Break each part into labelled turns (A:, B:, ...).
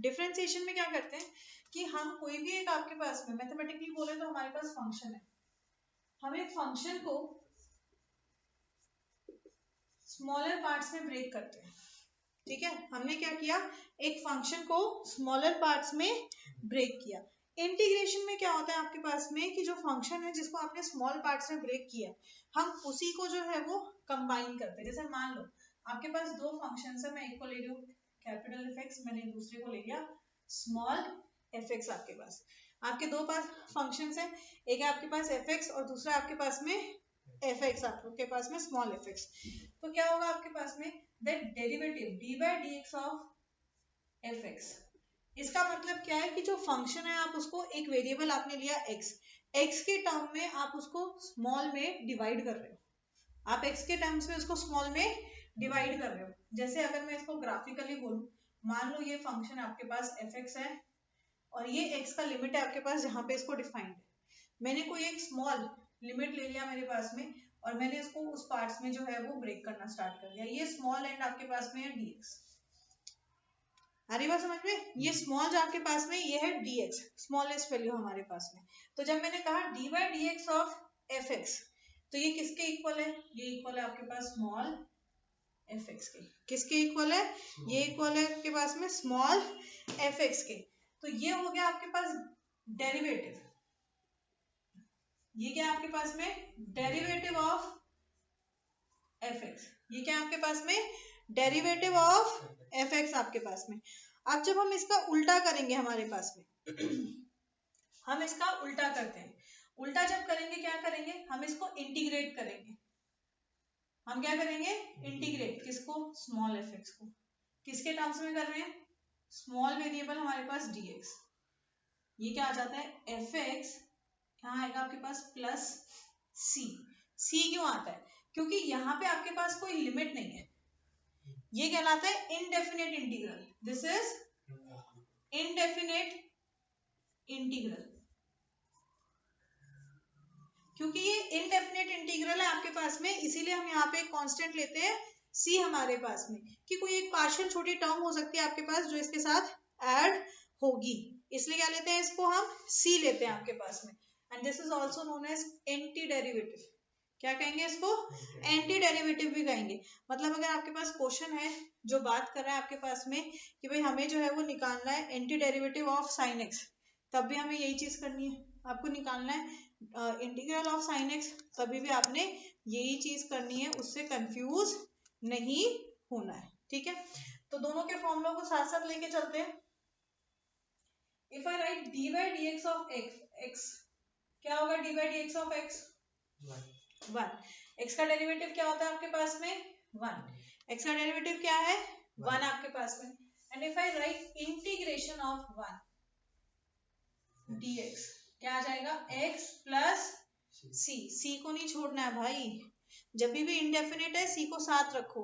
A: Differentiation में क्या करते हैं कि हम कोई भी एक आपके पास में मैथमेटिकली बोले तो हमारे पास फंक्शन है, हम एक फंक्शन को स्मॉलर पार्ट्स में ब्रेक करते हैं। ठीक है, हमने क्या किया, एक फंक्शन को स्मॉलर पार्ट्स में ब्रेक किया। इंटीग्रेशन में क्या होता है आपके पास में कि जो फंक्शन है जिसको आपने स्मॉल पार्ट्स में ब्रेक किया, हम उसी को जो है वो कंबाइन करते हैं। जैसे मान लो आपके पास दो फंक्शन है, मैं एक को ले रही हूँ कैपिटल एफ एक्स, मैंने दूसरे को ले लिया स्मॉल एफ एक्स। आपके पास आपके दो पास फंक्शंस है, एक है आपके पास एफ एक्स और दूसरा आपके पास में एफ एक्स, आपके पास में स्मॉल एफ एक्स। तो क्या होगा आपके पास में, that derivative D by d x of F x. इसका मतलब क्या है कि जो फंक्शन है आप उसको एक वेरिएबल आपने लिया x, x के टर्म में आप उसको स्मॉल में डिवाइड कर रहे हो, आप x के टर्म्स में उसको स्मॉल में डिवाइड कर रहे हो। जैसे अगर मैं इसको ग्राफिकली बोलूं, मान लो ये फंक्शन आपके पास fx है और ये x का लिमिट है आपके पास जहां पे इसको डिफाइंड है, मैंने कोई एक स्मॉल लिमिट ले लिया मेरे पास में और मैंने इसको उस पार्ट्स में जो है वो ब्रेक करना स्टार्ट कर दिया। ये स्मॉल एंड आपके पास में है dx, आ रही बात समझ में, ये स्मॉल जो आपके पास में ये है dx, स्मॉलेस्ट वैल्यू हमारे पास में। तो जब मैंने कहा D by d x of F x, तो ये किसके इक्वल है, ये इक्वल है आपके पास स्मॉल एफ एक्स के। किसके इक्वल है, ये इक्वल है आपके पास में स्मॉल एफ एक्स के। तो ये हो गया आपके पास डेरिवेटिव, ये क्या आपके पास में डेरिवेटिव ऑफ एफ एक्स, ये क्या आपके पास में डेरिवेटिव ऑफ एफ एक्स आपके पास में। अब जब हम इसका उल्टा करेंगे हमारे पास में हम इसका उल्टा करते हैं, उल्टा जब करेंगे क्या करेंगे, हम इसको इंटीग्रेट करेंगे। हम क्या करेंगे, इंटीग्रेट किसको, स्मॉल एफ एक्स को। किसके टर्म्स में कर रहे हैं, स्मॉल वेरिएबल हमारे पास dx, ये क्या आ जाता है एफ एक्स, क्या आएगा आपके पास प्लस सी। सी क्यों आता है, क्योंकि यहाँ पे आपके पास कोई लिमिट नहीं है, ये कहलाता है indefinite integral, this is indefinite integral. क्योंकि ये इनडेफिनेट इंटीग्रल है आपके पास में, इसीलिए हम यहाँ पे एक कांस्टेंट लेते हैं सी हमारे पास में, कि कोई एक पार्शियल छोटी टर्म हो सकती है आपके पास जो इसके साथ ऐड होगी, इसलिए क्या लेते हैं इसको हम सी लेते हैं आपके पास में। And this is also known as anti derivative, क्या कहेंगे इसको, एंटी डेरिवेटिव भी कहेंगे। मतलब अगर आपके पास क्वेश्चन है जो बात कर रहा है आपके पास में कि भाई हमें जो है वो निकालना है anti derivative of sine x, तब भी हमें यही चीज करनी है, आपको निकालना है इंटीग्रल ऑफ साइन एक्स, तभी भी आपने यही चीज करनी है, उससे कंफ्यूज नहीं होना है। ठीक है, तो दोनों के फॉर्मूला को साथ साथ लेके चलते हैं। If I right D by d x of x, क्या होगा D by d x of x, 1। X का डेरिवेटिव क्या होता है आपके पास में 1, एक्स का डेरिवेटिव क्या है 1 आपके पास में। And if I right integration of 1 dx, क्या आ जाएगा x प्लस सी। सी को नहीं छोड़ना है भाई, जब भी इंडेफिनिट है सी को साथ रखो,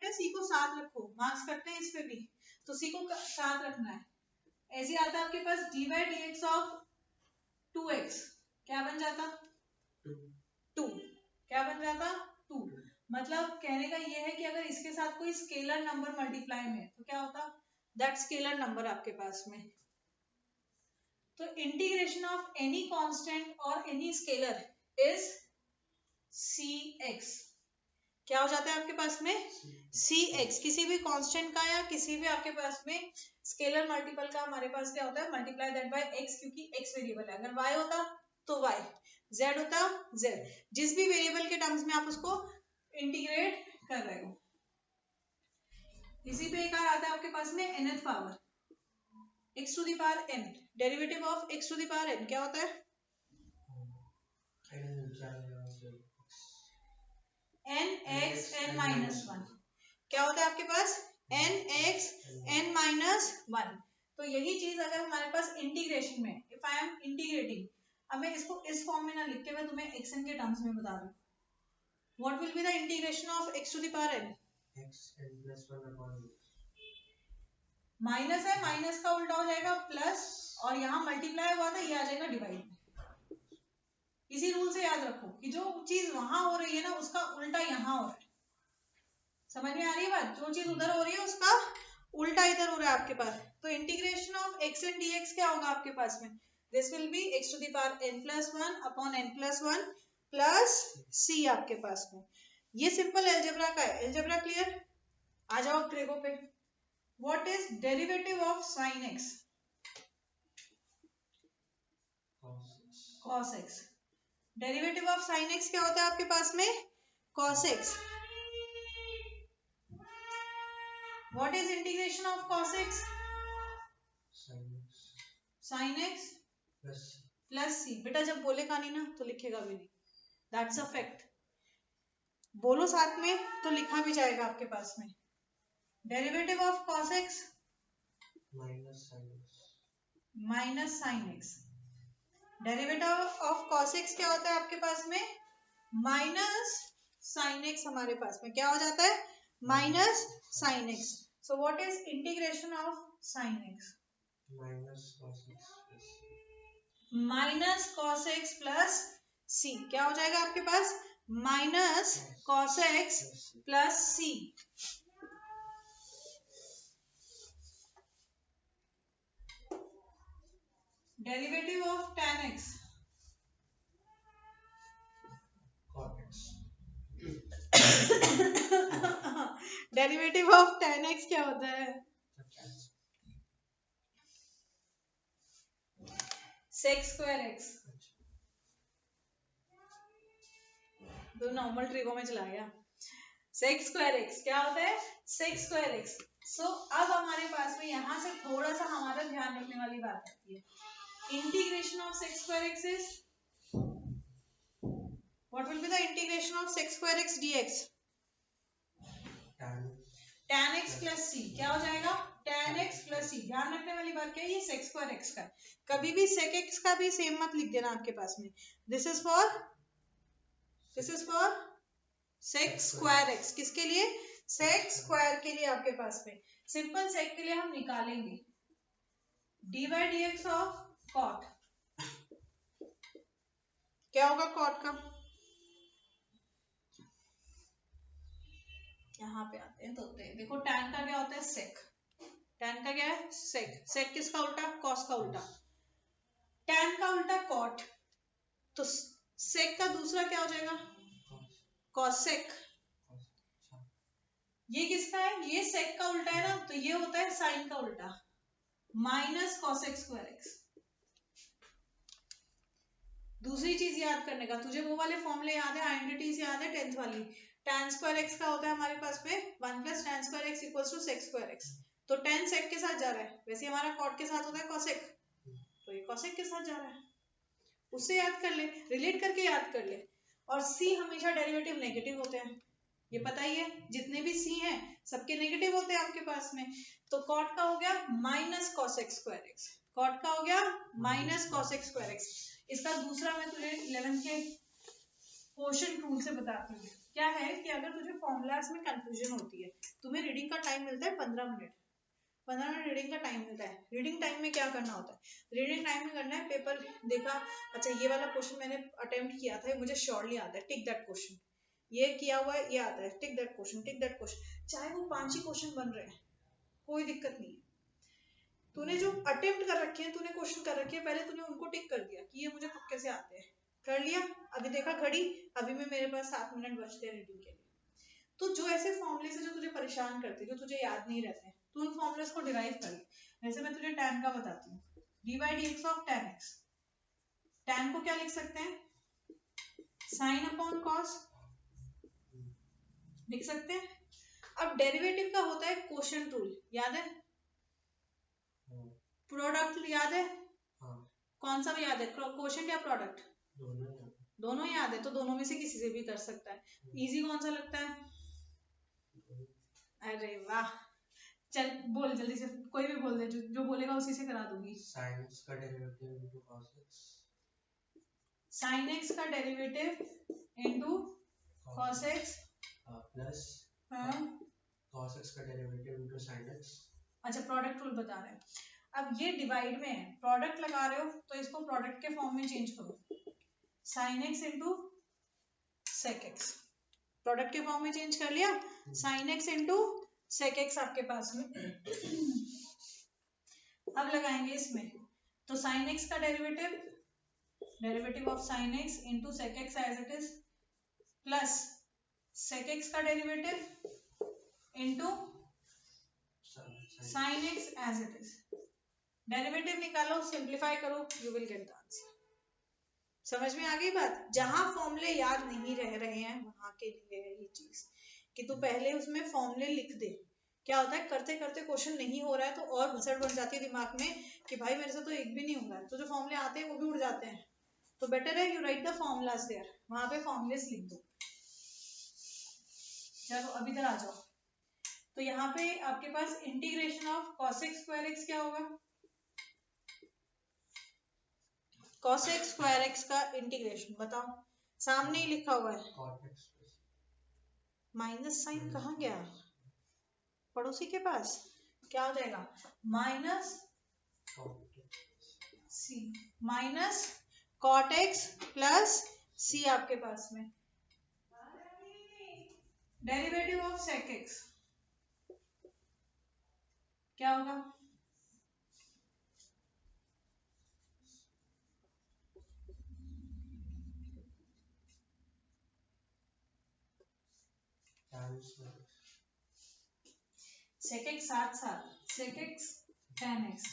A: सी को साथ रखो, मार्क्स करते हैं इस पे भी, तो सी को साथ रखना है। ऐसे आता है आपके पास d by d x of 2x, क्या बन जाता 2, क्या बन जाता 2। मतलब कहने का ये है कि अगर इसके साथ कोई स्केलर नंबर मल्टीप्लाई में तो क्या होता, दैट स्केलर नंबर आपके पास में। तो इंटीग्रेशन ऑफ एनी कांस्टेंट और एनी स्केलर इज cx, क्या हो जाता है आपके पास में cx, किसी भी कांस्टेंट का या किसी भी आपके पास में स्केलर मल्टीपल का हमारे पास क्या होता है मल्टीप्लाई दैट बाय x, क्योंकि x वेरिएबल है, अगर y होता तो y, z होता z, जिस भी वेरिएबल के टर्म्स में आप उसको इंटीग्रेट कर रहे हो। इसी पे एक आता है आपके पास में nth power x to the power n, derivative of x to the power n क्या होता है nx n माइनस 1, क्या होता है आपके पास nx n माइनस 1। तो यही चीज अगर हमारे पास इंटीग्रेशन में, इफ आई एम इंटीग्रेटिंग, अब मैं इसको इस फॉर्म में ना लिख के मैं तुम्हें xn के टर्म्स में बता दूं, what will be the integration of x to the power n, xn plus 1 upon minus है, माइनस का उल्टा हो जाएगा प्लस, और यहाँ मल्टीप्लाई हुआ था ये आ जाएगा डिवाइड। इसी रूल से याद रखो कि जो चीज वहां हो रही है ना उसका उल्टा यहाँ हो रहा है, समझ में आ रही है बात, जो चीज उधर हो रही है उसका उल्टा इधर हो रहा है आपके पास, तो integration of x and dx क्या होगा आपके पास में, this will be x to the power n+1 upon n+1 plus c आपके पास में। ये सिंपल एलजेब्रा का है। Algebra clear? आ जाओ ट्रेगो पे। What is derivative of sin x? cos x। Derivative of sin x क्या होता है आपके पास में, cos x। What is integration of cos x? sin x plus c। बेटा जब बोलेगा नहीं ना तो लिखेगा भी नहीं, दैट्स अ फैक्ट। बोलो साथ में तो लिखा भी जाएगा आपके पास में। Derivative of cos x minus sin x। Derivative of cos x क्या होता है आपके पास में, माइनस sin x। हमारे पास में क्या हो जाता है, minus sin x। So what is integration of sin x? Minus cos x plus c। क्या हो जाएगा आपके पास, minus cos x plus c। Derivative of tan x derivative of tan x क्या होता है, sec स्क्वायर x। तो normal trigo में चला गया। sec स्क्वायर x क्या होता है, sec स्क्वायर x। सो अब हमारे पास में यहाँ से थोड़ा सा हमारा ध्यान रखने वाली बात आती है। Integration of sec square x is, what will be the integration of sec square x dx? tan x plus c। क्या हो जाएगा, tan x प्लस c। ध्यान रखने वाली बात क्या है, ये sec स्क्वायर x का। कभी भी sec x का भी सेम मत लिख देना आपके पास में। This is for sec square x। किसके लिए, sec स्क्वायर के लिए आपके पास में। सिंपल sec के लिए हम निकालेंगे dy dx ऑफ cot। क्या होगा cot का, यहाँ पे आते हैं तो देखो tan का क्या होता है, sec। tan का क्या है, sec। sec किसका उल्टा, cos का उल्टा। tan का उल्टा cot, तो sec का दूसरा क्या हो जाएगा, cosec। ये किसका है, ये sec का उल्टा है ना, तो ये होता है sin का उल्टा, माइनस cosec स्क्वायर x। दूसरी चीज याद करने का, तुझे वो वाले फॉर्मूले याद है, आइडेंटिटीज याद है 10th वाली। tan स्क्वायर x का होता है हमारे पास में 1 plus tan square x equals to sec square x। तो tan sec के साथ जा रहा है, वैसे हमारा cot के साथ होता है cosec, तो ये cosec के साथ जा रहा है। उससे याद कर ले, रिलेट करके याद कर ले। और c हमेशा डेरिवेटिव नेगेटिव होते हैं, ये पता ही है। जितने भी c हैं सबके नेगेटिव होते हैं आपके पास में। तो cot का हो गया minus cosec square x। cot का हो गया माइनस cosec स्क्वायर x। इसका दूसरा मैं तुझे 11th के क्वेश्चन टूल से बताती हूँ। क्या है कि अगर तुझे फॉर्मूलाज में कंफ्यूजन होती है, तुम्हें रीडिंग का टाइम मिलता है 15 मिनट। 15 मिनट रीडिंग का टाइम मिलता है। रीडिंग टाइम में क्या करना होता है, रीडिंग टाइम में करना है, पेपर देखा, अच्छा ये वाला क्वेश्चन मैंने अटेम्प्ट किया था, मुझे श्योरली आता है, टिक दैट क्वेश्चन। ये किया हुआ है, ये आता है, tick that question, tick that question. चाहे वो 5 ही क्वेश्चन बन रहे हैं, कोई दिक्कत नहीं है। तूने जो अटेम्प्ट कर रखे हैं, तूने क्वेश्चन कर रखे हैं, पहले तूने उनको टिक कर दिया कि ये मुझे तुक्के से आते हैं, कर लिया। अभी देखा घड़ी, अभी में मेरे पास 7 मिनट बचते हैं रीडिंग के लिए। तो जो ऐसे फॉर्मूले से जो तुझे परेशान करते हैं, जो तुझे याद नहीं रहते हैं, तू उन फॉर्मूलेस को डिराइव कर ले। जैसे मैं तुझे tan का बताती हूँ, dy dx of tan x। tan को क्या लिख सकते हैं, sin अपॉन cos लिख सकते हैं। अब डेरिवेटिव का होता है क्वोशिएंट रूल, याद है, प्रोडक्ट याद है, कौन सा भी याद है, क्वोशिएंट या प्रोडक्ट, दोनों याद है। तो दोनों में से किसी से भी कर सकता है। इजी कौन सा लगता है, अरे वाह, चल बोल जल्दी से, कोई भी बोल दे, जो बोलेगा उसी से करा दूंगी। sin x का derivative into cos x, sin x का derivative into cos x plus cos x का डेरिवेटिव इनटू sin x। अच्छा प्रोडक्ट रूल बता रहे हैं। अब ये डिवाइड में है, प्रोडक्ट लगा रहे हो तो इसको प्रोडक्ट के फॉर्म में चेंज करो, sin x into sec x। Product के फॉर्म में चेंज कर लिया, sin x into sec x आपके पास में लगाएंगे इसमें, तो साइन एक्स का derivative of sine x into sec x as it is plus sec x का derivative into sine x as it is. Derivative निकालो, सिंप्लीफाई करो, you will get the answer. समझ में आ गई बात? जहां फॉर्मूले याद नहीं रह रहे हैं वहां के लिए है ये चीज कि तू पहले उसमें फॉर्मूले लिख दे। क्या होता है करते करते क्वेश्चन नहीं हो रहा है तो और घसड़ बढ़ जाती है दिमाग में कि भाई मेरे से तो एक भी नहीं हो रहा है, तो जो फॉर्मूले आते हैं वो भी उड़ जाते हैं। तो बेटर है you write the formulas there, वहां पे फॉर्मूलेस लिख दो। चलो अब इधर आ जाओ। तो यहाँ पे आपके पास integration of cosec square x क्या होगा? cosec स्क्वायर एक्स का इंटीग्रेशन बताओ, सामने ही लिखा हुआ है। माइनस साइन कहाँ गया पड़ोसी के पास? क्या हो जाएगा? माइनस सी, माइनस कॉट एक्स प्लस सी आपके पास में। डेरिवेटिव ऑफ सेक एक्स क्या होगा? सेक एक्स साथ साथ सेक एक्स tan एक्स,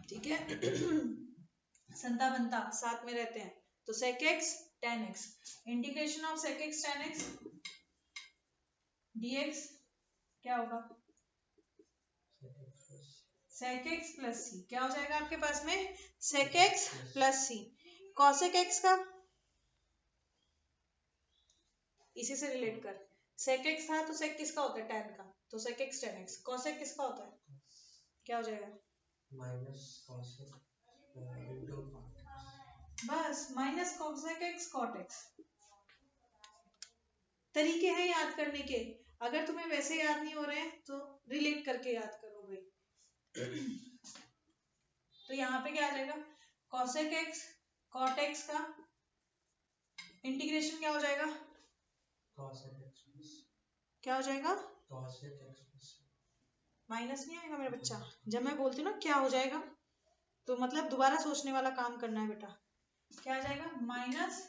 A: ठीक है संता बनता साथ में रहते हैं, तो sec x tan x, integration of sec x tan x dx क्या होगा? सेक एक्स प्लस सी। क्या हो जाएगा आपके पास में? Sec x plus c. Cosec x का इसी से रिलेट कर, सेक एक्स था तो सेक किसका होता है? tan का, तो sec x tan x. Cosec किसका होता है? क्या हो जाएगा? माइनस कॉसेक इनटू कॉट, बस minus cosec x cot x. तरीके हैं याद करने के, अगर तुम्हें वैसे याद नहीं हो रहे हैं तो रिलेट करके याद करो भाई। तो यहाँ पे क्या आ जाएगा? cosec x cot x का इंटीग्रेशन क्या हो जाएगा? cosec x प्लस क्या हो जाएगा? cosec x प्लस माइनस नहीं आएगा मेरा बच्चा, जब मैं बोलती हूँ ना क्या हो जाएगा तो मतलब दोबारा सोचने वाला काम करना है बेटा। क्या आ जाएगा? माइनस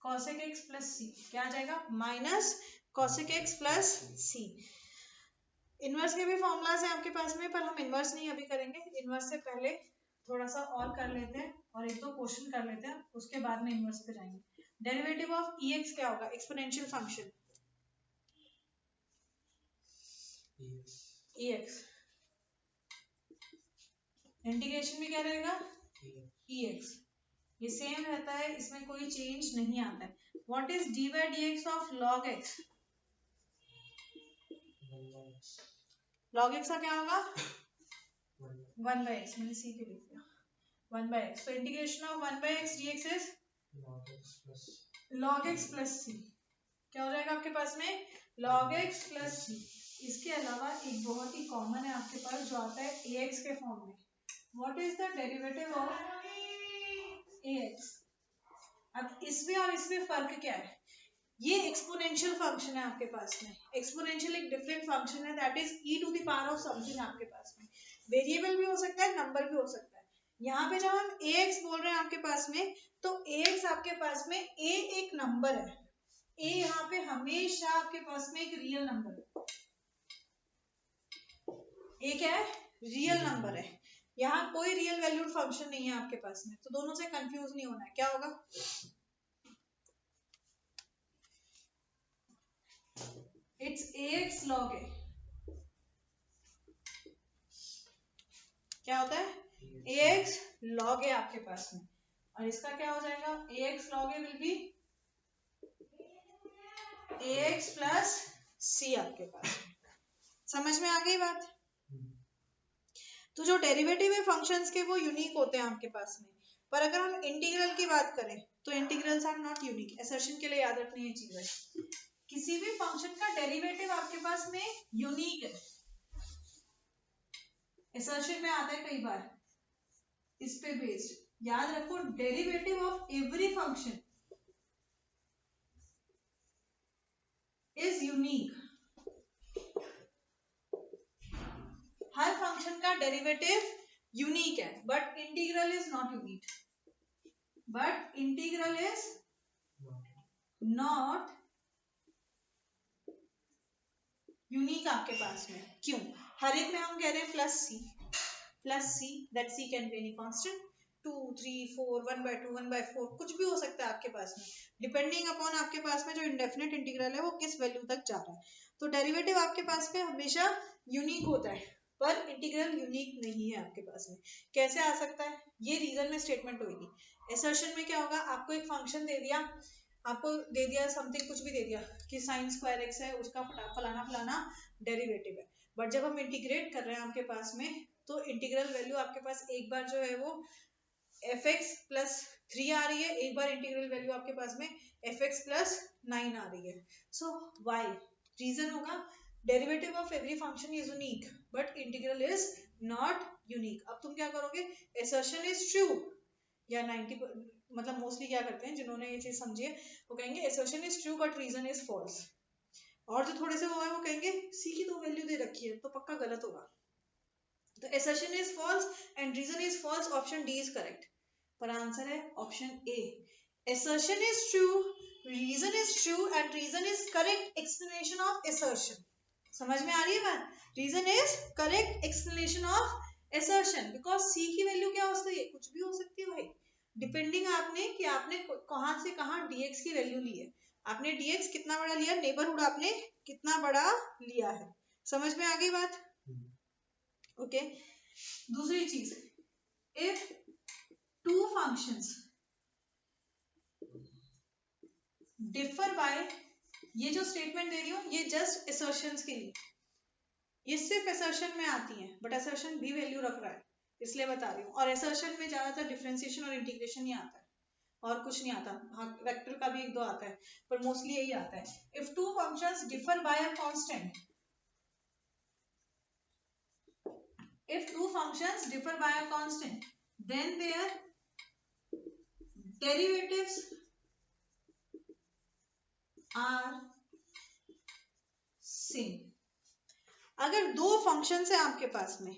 A: cosec x प्लस सी। क्या आ जाएगा? माइनस cosec x प्लस सी। इनवर्स के भी फॉर्मूलाज हैं आपके पास में, पर हम इनवर्स नहीं अभी करेंगे। इनवर्स से पहले थोड़ा सा और कर लेते हैं और एक दो क्वेश्चन कर लेते हैं, उसके बाद में इनवर्स पे जाएंगे। डेरिवेटिव ऑफ ex क्या होगा? एक्सपोनेंशियल फंक्शन ex, इंटीग्रेशन में क्या रहेगा? ex, ये सेम रहता है, इसमें कोई चेंज नहीं आता है। What is dy dx of log x? log x का क्या होगा? 1/x, मैंने c क्यों लिख दिया? 1/x, तो integration of 1/x dx is log x plus c। क्या हो जाएगा आपके पास में? log x plus c। इसके अलावा एक बहुत ही कॉमन है आपके पास जो आता है ax के फॉर्म में। What is the derivative of ax? अब इसमें और इसमें फर्क क्या है? ये एक्सपोनेंशियल फंक्शन है आपके पास में। एक्सपोनेंशियल एक डिफरेंट फंक्शन है, that is e to the power of something आपके पास में। वेरिएबल भी हो सकता है, नंबर भी हो सकता है। यहाँ पे जब हम ax बोल रहे हैं आपके पास में, तो ax आपके पास में a एक नंबर है। a यहाँ पे हमेशा आपके पास में एक रियल नंबर है। a क्या है? रियल नंबर है। यहाँ कोई रियल वैल्यूड फंक्शन नहीं है आपके पास में, तो दोनों से कंफ्यूज नहीं होना है। क्या होगा? It's ax log a। क्या होता है? ax log a आपके पास में, और इसका क्या हो जाएगा? ax log a will be ax plus c आपके पास। समझ में आ गई बात? तो जो डेरिवेटिव है फंक्शंस के वो यूनिक होते हैं आपके पास में, पर अगर हम इंटीग्रल की बात करें तो integrals are not unique. Assertion के लिए याद रखनी है चीज है, किसी भी फंक्शन का डेरिवेटिव आपके पास में यूनिक है। असर्शन में आता है कई बार, इस पे बेस्ड याद रखो, derivative of every function is unique. Function का डेरिवेटिव यूनिक है, but integral is not unique, but integral is not unique आपके पास में। क्यों? हर एक में हम कह रहे हैं plus c, that c can be any constant, 2 3 4 1/2 1/4 कुछ भी हो सकता है आपके पास में, डिपेंडिंग अपॉन आपके पास में जो इंडेफिनिट इंटीग्रल है वो किस वैल्यू तक जा रहा है। तो डेरिवेटिव आपके पास में हमेशा यूनिक होता है, पर इंटीग्रल यूनिक नहीं है आपके पास में। कैसे आ सकता है? ये रीजन में स्टेटमेंट होगी। असर्शन में क्या होगा, आपको एक फंक्शन दे दिया, आपको दे दिया समथिंग, कुछ भी दे दिया कि sin स्क्वायर x है, उसका फलाना फलाना डेरिवेटिव है, बट जब हम इंटीग्रेट कर रहे हैं आपके पास में, तो इंटीग्रल वैल्यू आपके पास एक बार जो है वो fx प्लस 3 आ रही है, एक बार इंटीग्रल वैल्यू आपके पास में fx प्लस 9 आ रही है। सो वाई रीजन होगा, derivative of every function is unique but integral is not unique. अब तुम क्या करोगे, असर्शन इज ट्रू या 90 मतलब मोस्टली क्या करते हैं जिन्होंने ये चीज समझी है वो कहेंगे assertion is true but reason is false, और जो थोड़े से वो है वो कहेंगे c की तो वैल्यू दे रखी है तो पक्का गलत होगा। तो assertion is false and reason is false, option D is correct, पर आंसर है option A, assertion is true, reason is true and reason is correct explanation of assertion। समझ में आ रही है बात? reason is correct explanation of assertion because c की value क्या हो सकती है, कुछ भी हो सकती है भाई, डिपेंडिंग आपने कि आपने कहां से कहां dx की वैल्यू ली है, आपने dx कितना बड़ा लिया, नेबरहुड आपने कितना बड़ा लिया है। समझ में आ गई बात? ओके दूसरी चीज, if two functions differ by, ये जो स्टेटमेंट दे रही हूं ये जस्ट असर्शंस के लिए, ये सिर्फ असर्शन में आती है, बट असर्शन भी वैल्यू रख रहा है इसलिए बता रही हूँ, और असर्शन में ज्यादातर डिफरेंशिएशन और इंटीग्रेशन ही आता है और कुछ नहीं आता, हाँ वेक्टर का भी एक दो आता है पर मोस्टली यही आता है। If two functions differ by a constant, if two functions differ by a constant then their derivatives are same। अगर दो फंक्शंस है आपके पास में,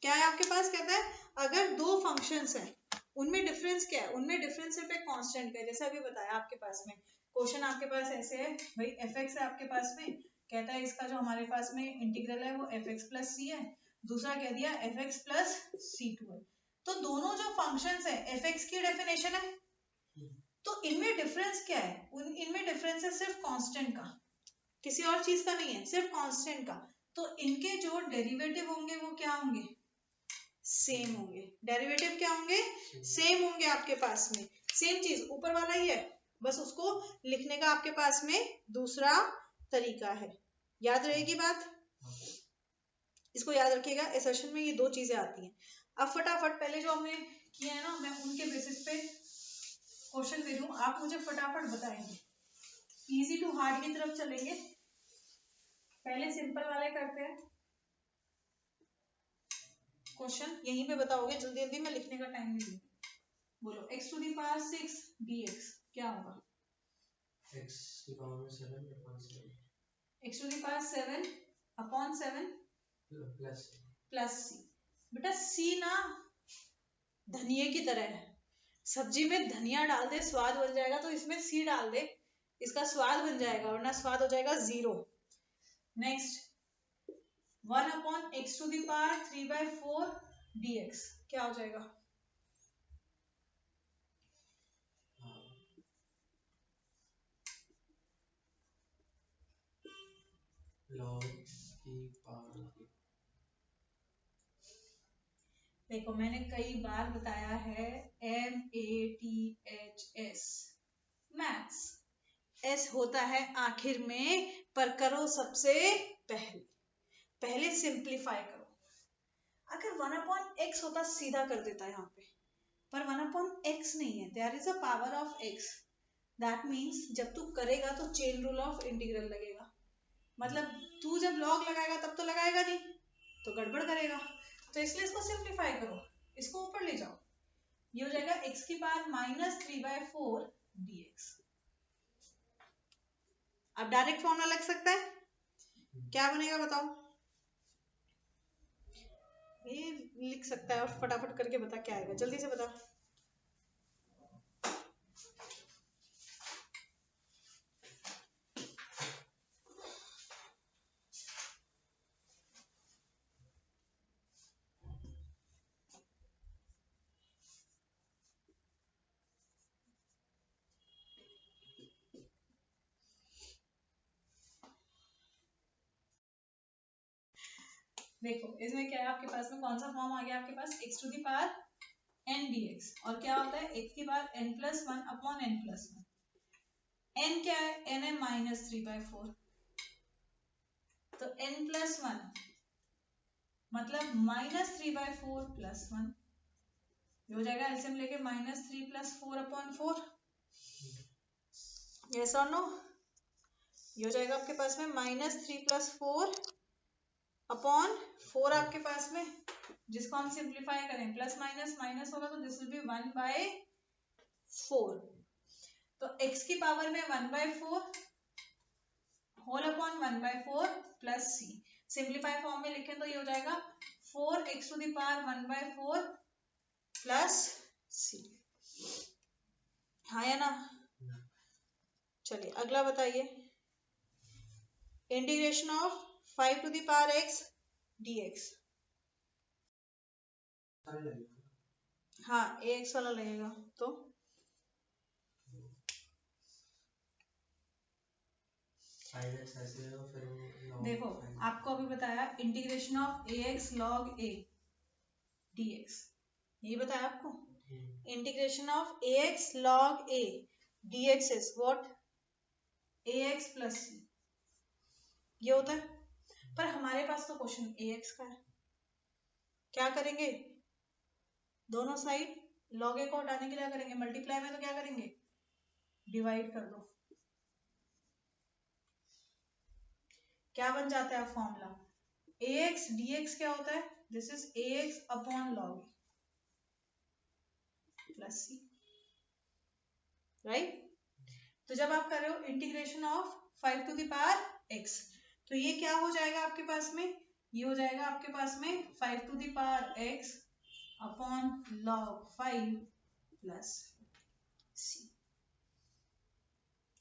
A: क्या है आपके पास, कहता है अगर दो फंक्शंस हैं उनमें डिफरेंस क्या है, उनमें डिफरेंस सिर्फ एक कांस्टेंट का है, जैसे अभी बताया आपके पास में क्वेश्चन आपके पास ऐसे है भाई fx है आपके पास में, कहता है इसका जो हमारे पास में इंटीग्रल है वो fx प्लस सी है, दूसरा कह दिया fx प्लस c2 है, तो दोनों जो फंक्शंस है fx की डेफिनेशन है, तो इनमें डिफरेंस क्या है, इनमें डिफरेंस है सिर्फ कांस्टेंट का, किसी और चीज का नहीं है, सिर्फ कांस्टेंट का, तो इनके जो डेरिवेटिव होंगे वो क्या होंगे, सेम होंगे। डेरिवेटिव क्या होंगे, सेम होंगे आपके पास में, सेम चीज ऊपर वाला ही है, बस उसको लिखने का आपके पास में दूसरा तरीका है। याद रहेगी बात, इसको याद रखिएगा, असर्शन में ये दो चीजें आती हैं। अब फटाफट पहले जो हमने किया है ना, मैं उनके बेसिस पे क्वेश्चन दे रही हूँ, आप मुझे फटाफट बताएंगे, इजी टू हार्ड की तरफ चलेंगे, पहले सिंपल वाले करते हैं क्वेश्चन, यहीं पे बताओगे जल्दी जल्दी, मैं लिखने का टाइम नहीं दूंगी। बोलो x to the power 6 dx क्या होगा,
B: x की पावर 7 upon 7,
A: x to the power 7 upon 7 plus c। बेटा c ना धनिये की तरह है, सब्जी में धनिया डाल दे स्वाद बन जाएगा, तो इसमें c डाल दे इसका स्वाद बन जाएगा, वरना स्वाद हो जाएगा 0। Next 1 upon x to the power 3/4 dx क्या हो जाएगा,
B: log की पावर,
A: देखो मैंने कई बार बताया है MATHS मैथ्स, S होता है आखिर में, पर करो सबसे पहले, पहले सिंप्लीफाई करो। अगर 1 अपॉन x होता सीधा कर देता है यहाँ पे, पर 1 अपॉन x नहीं है, there is a power of x, that means जब तू करेगा तो चेन रूल ऑफ इंटीग्रल लगेगा, मतलब तू जब लॉग लगाएगा तब तो लगाएगा नहीं, तो गड़बड़ करेगा, तो इसलिए इसको सिंप्लीफाई करो, इसको ऊपर ले जाओ, ये हो जाएगा x की पावर -3/4 dx। अब डायरेक्ट फॉर्मूला लग सकता है, क्या बनेगा बताओ, ये लिख सकता है और फटाफट करके बता क्या आएगा, जल्दी से बता। देखो इसमें क्या है आपके पास में, कौन सा फॉर्म आ गया आपके पास, x to the power n dx, और क्या होता है x की पावर n plus one upon n plus one. n क्या है, n है -3/4, तो n प्लस वन मतलब -3/4 प्लस वन, ये हो जाएगा एलसीएम लेके -3 + 4/4, यस और नो, ये हो जाएगा आपके पास में -3 + 4/4 आपके पास में, जिसको हम सिंप्लीफाई करें प्लस माइनस माइनस होगा तो दिस विल बी 1/4, तो x की पावर में 1/4 whole upon 1/4 plus c, simplify form में लिखें तो ये हो जाएगा 4x to the power 1/4 plus c, हाँ या ना। चलिए अगला बताइए, integration of 5 to the power x dx, हाँ ax वाला लगेगा, तो देखो आपको अभी बताया integration of ax log a dx, ये बताया आपको, integration of ax log a dx is what, ax plus c, ये होता है। पर हमारे पास तो क्वेश्चन ax का है, क्या करेंगे, दोनों साइड log a को हटाने के लिए क्या करेंगे, मल्टीप्लाई में तो क्या करेंगे, डिवाइड कर दो, क्या बन जाता है फॉर्मूला, ax dx क्या होता है, this is ax upon log plus c, right. तो जब आप कर रहे हो integration of 5 to the power x, तो ये क्या हो जाएगा आपके पास में, ये हो जाएगा आपके पास में 5 to the power x upon log 5 plus c,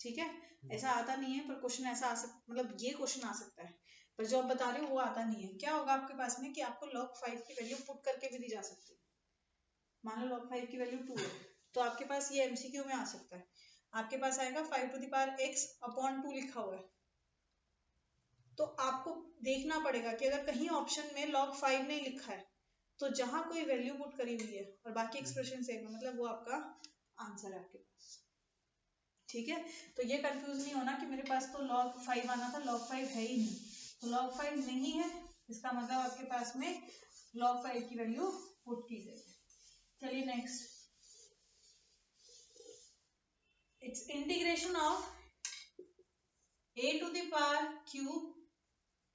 A: ठीक है। ऐसा आता नहीं है पर क्वेश्चन ऐसा आ सकता, मतलब ये क्वेश्चन आ सकता है, पर जो आप बता रहे हो वो आता नहीं है। क्या होगा आपके पास में कि आपको log 5 की वैल्यू पुट करके भी दी जा सकती है, मान लो log 5 की वैल्यू 2 है, तो आपके पास ये एमसीक्यू में आ सकता है, आपके पास आएगा 5 to the power x upon 2 लिखा हुआ है, तो आपको देखना पड़ेगा कि अगर कहीं ऑप्शन में log 5 नहीं लिखा है तो जहां कोई वैल्यू पुट करी हुई है और बाकी एक्सप्रेशन सेम है, मतलब वो आपका आंसर है आपके पास, ठीक है। तो ये कंफ्यूज नहीं होना कि मेरे पास तो log 5 आना था, log 5 है ही नहीं, तो log 5 नहीं है इसका मतलब आपके पास में log 5 की वैल्यू पुट की गई। चलिए next, it's integration of a to the power cube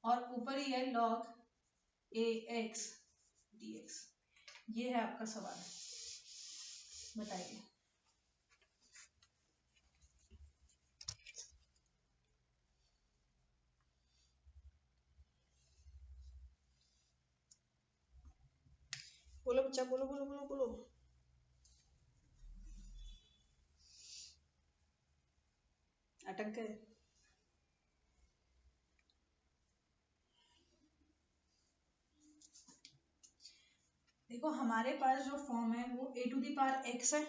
A: और ऊपर ही है log ax dx, ये है आपका सवाल, बताइए। बोलो बच्चा, बोलो बोलो बोलो बोलो, अटक गए। देखो हमारे पास जो फॉर्म है वो a to the power x है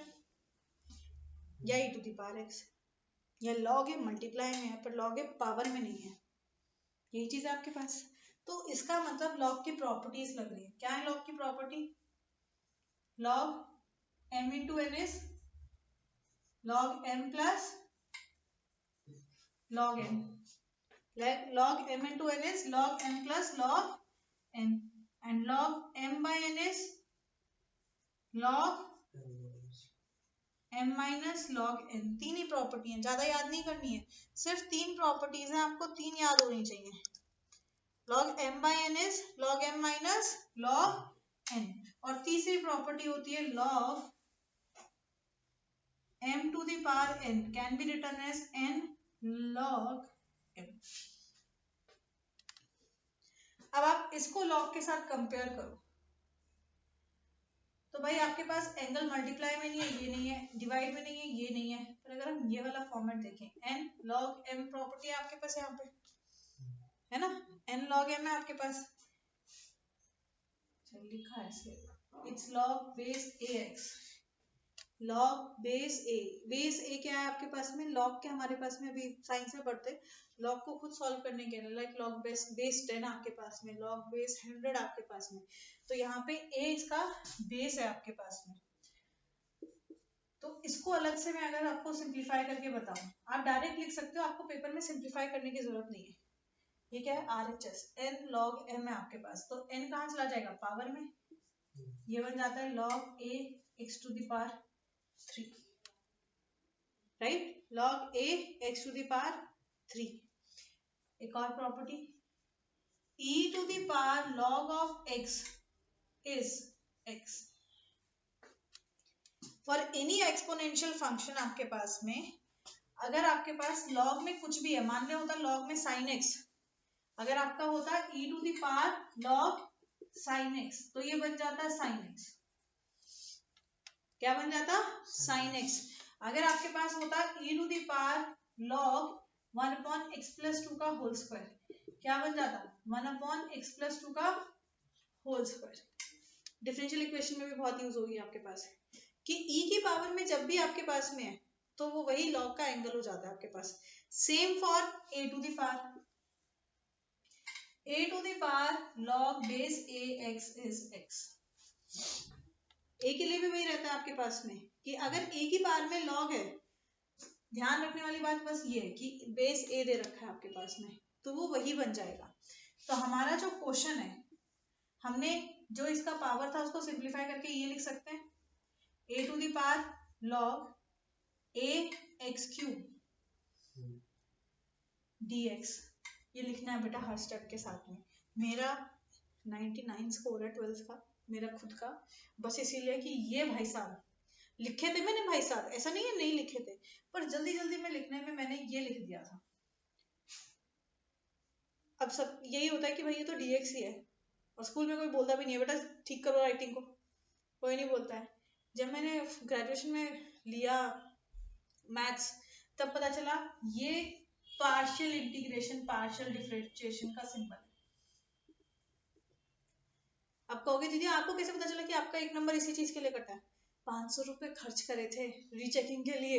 A: या e to the power x, या log ए मल्टीप्लाई में है पर log ए पावर में नहीं है, यही चीज है आपके पास। तो इसका मतलब log की प्रॉपर्टीज लग रही है, क्या है log की property, log m into n is log m plus log n, log m into n is log m plus log n, and log m by n is log m minus log n, तीन ही property है, ज्यादा याद नहीं करनी है, सिर्फ तीन properties हैं, आपको तीन याद होनी चाहिए, log m by n is log m minus log n, और तीसरी प्रॉपर्टी होती है log m to the power n can be written as n log m। अब आप इसको log के साथ कंपेयर करो, तो भाई आपके पास एंगल मल्टीप्लाई में नहीं है, ये नहीं है, डिवाइड में नहीं है, ये नहीं है। पर अगर हम ये वाला फॉर्मेट देखें, n log m प्रॉपर्टी है आपके पास यहाँ पे, है ना, n log m है आपके पास, चल लिखा है ऐसे, it's log base ax, log base a, base a क्या है आपके पास में, log के हमारे पास में अभी साइंस में पढ़ते, log को खुद सॉल्व करने के लिए, लाइक log बेस 10 आपके पास में, log बेस 100 आपके पास में, तो यहाँ पे a इसका बेस है आपके पास में। तो इसको अलग से मैं अगर आपको सिंप्लीफाई करके बताऊं, आप डायरेक्ट लिख सकते हो, आपको पेपर में सिंप्लीफाई करने की जरूरत नहीं है। ये क्या है, RHS n log m है आपके पास, तो n कहाँ चला जाएगा, पावर में, ये बन जाता है log a x to the power 3, right, log a x to the power 3। एक और property, e to the power log of x is x। For any exponential function आपके पास में, अगर आपके पास log में कुछ भी है, मान लिया होता log में sin x, अगर आपका होता e to the power log sin x, तो ये बन जाता sin x, क्या बन जाता sin x। अगर आपके पास होता e to the power log 1 upon x plus 2 का होल स्क्वायर, क्या बन जाता 1 upon x plus 2 का होल स्क्वायर। डिफरेंशियल इक्वेशन में भी बहुत यूज होगी आपके पास कि e की पावर में जब भी आपके पास में है तो वो वही log का एंगल हो जाता है आपके पास। Same for a to the power log base ax is x। a के लिए भी वही रहता है आपके पास में कि अगर a की पावर में log है, ध्यान रखने वाली बात बस ये है कि बेस a दे रखा है आपके पास में, तो वो वही बन जाएगा। तो हमारा जो क्वेश्चन है, हमने जो इसका पावर था उसको सिंप्लीफाई करके ये लिख सकते हैं, a to the power log a x cube dx। ये लिखना है बेटा हर स्टेप के साथ में। मेरा 99 स्कोर है 12th का, मेरा खुद का, बस इसीलिए कि ये भाई साहब लिखे थे मैंने, भाई साहब ऐसा नहीं है नहीं लिखे थे, पर जल्दी जल्दी में लिखने में मैंने ये लिख दिया था। अब सब यही होता है कि भाई ये तो dx ही है, और स्कूल में कोई बोलता भी नहीं है बेटा ठीक करो राइटिंग को, कोई नहीं बोलता है। जब मैंने ग्रेजुएशन में लिया मैथ्स, तब पता चला ये पार्शियल इंटीग्रेशन पार्शियल डिफरेंशिएशन का सिंबल है। आप कहोगे दीदी आपको कैसे पता चला कि आपका एक नंबर इसी चीज के लिए कटा है? 500 रुपए खर्च करे थे रीचेकिंग के लिए,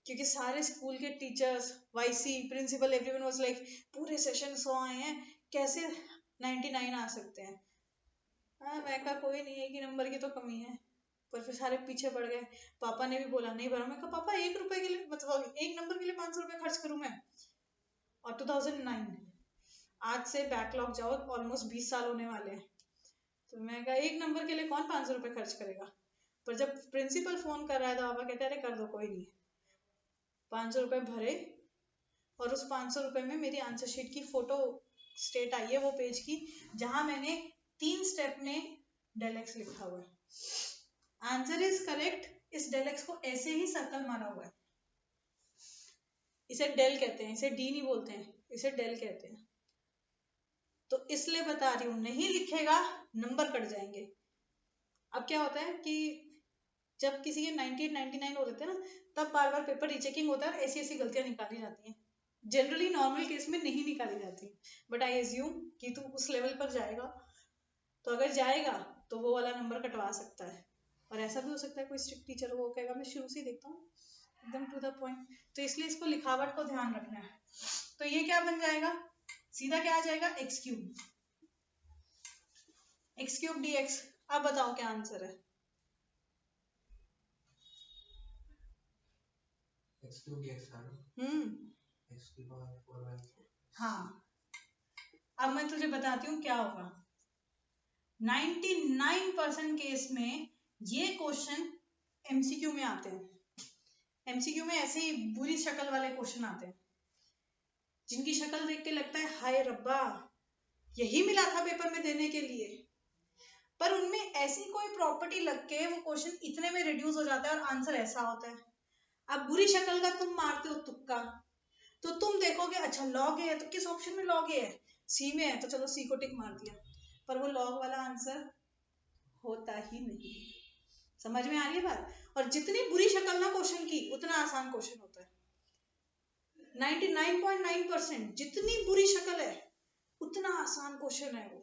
A: क्योंकि सारे स्कूल के teachers, VC, principal, everyone was like पूरे सेशन 100 आए हैं, कैसे 99 आ सकते हैं। हाँ मैं कहा कोई नहीं है कि नंबर की तो कमी है, पर फिर सारे पीछे पड़ गए। पापा ने भी बोला नहीं भरा, मैं कहा पापा 1 रुपए के लिए, मतलब 1 नंबर के लिए 500 रुपए खर्च करूं मैं? और 2009, आज से बैकलॉग जाओ ऑलमोस्ट 20 साल होने वाले हैं, तो मैं कहा 1 नंबर के लिए कौन 500 रुपए खर्च करेगा। पर जब प्रिंसिपल फोन कर रहा था, पापा कहते अरे कर दो कोई नहीं, 500 रुपए भरे, और उस 500 रुपए में मेरी आंसर शीट की फोटो स्टेट आई है वो पेज की, जहां मैंने 3 स्टेप में डेल एक्स लिखा हुआ है। आंसर इज करेक्ट, इस डेल एक्स को ऐसे ही सर्कल मारा हुआ है, इसे डेल कहते हैं, इसे डी नहीं बोलते हैं, इसे डेल कहते हैं। तो इसलिए बता रही हूं, नहीं लिखेगा नंबर कट जाएंगे। अब क्या होता है कि जब किसी के 98 99 हो रहे थे ना, तब बार बार पेपर रीचेकिंग होता है, ऐसी ऐसी गलतियां निकाली जाती हैं। जनरली नॉर्मल केस में नहीं निकाली जाती, बट आई एज्यूम कि तू उस लेवल पर जाएगा, तो अगर जाएगा तो वो वाला नंबर कटवा सकता है। और ऐसा भी हो सकता है कोई स्ट्रिक्ट टीचर वो कहेगा मैं शुरू से ही देखता हूँ एकदम टू द पॉइंट, तो इसलिए इसको लिखावट को ध्यान रखना है। तो ये क्या बन जाएगा, सीधा क्या आ जाएगा x क्यूब dx। अब बताओ क्या आंसर है?
B: x cube dx का ना, x की पावर 4/4।
A: हाँ, अब मैं तुझे बताती हूँ क्या होगा। 99% केस में ये क्वेश्चन एमसीक्यू में आते हैं। एमसीक्यू में ऐसे ही बुरी शक्ल वाले क्वेश्चन आते हैं, जिनकी शक्ल देख के लगता है हाय रब्बा यही मिला था पेपर में देने के लिए, पर उनमें ऐसी कोई प्रॉपर्टी लग के वो क्वेश्चन इतने में रिड्यूस हो जाता है और आंसर ऐसा होता है। अब बुरी शक्ल का तुम मारते हो तुक्का, तो तुम देखोगे अच्छा लॉग है तो किस ऑप्शन में लॉग है, सी में है तो चलो सी को टिक मार दिया, पर वो लॉग वाला आंसर होता ही नहीं। समझ में आ रही है बात? और जितनी बुरी शक्ल ना क्वेश्चन की उतना आसान क्वेश्चन होता है। 99.9% जितनी बुरी शक्ल है उतना आसान क्वेश्चन है वो।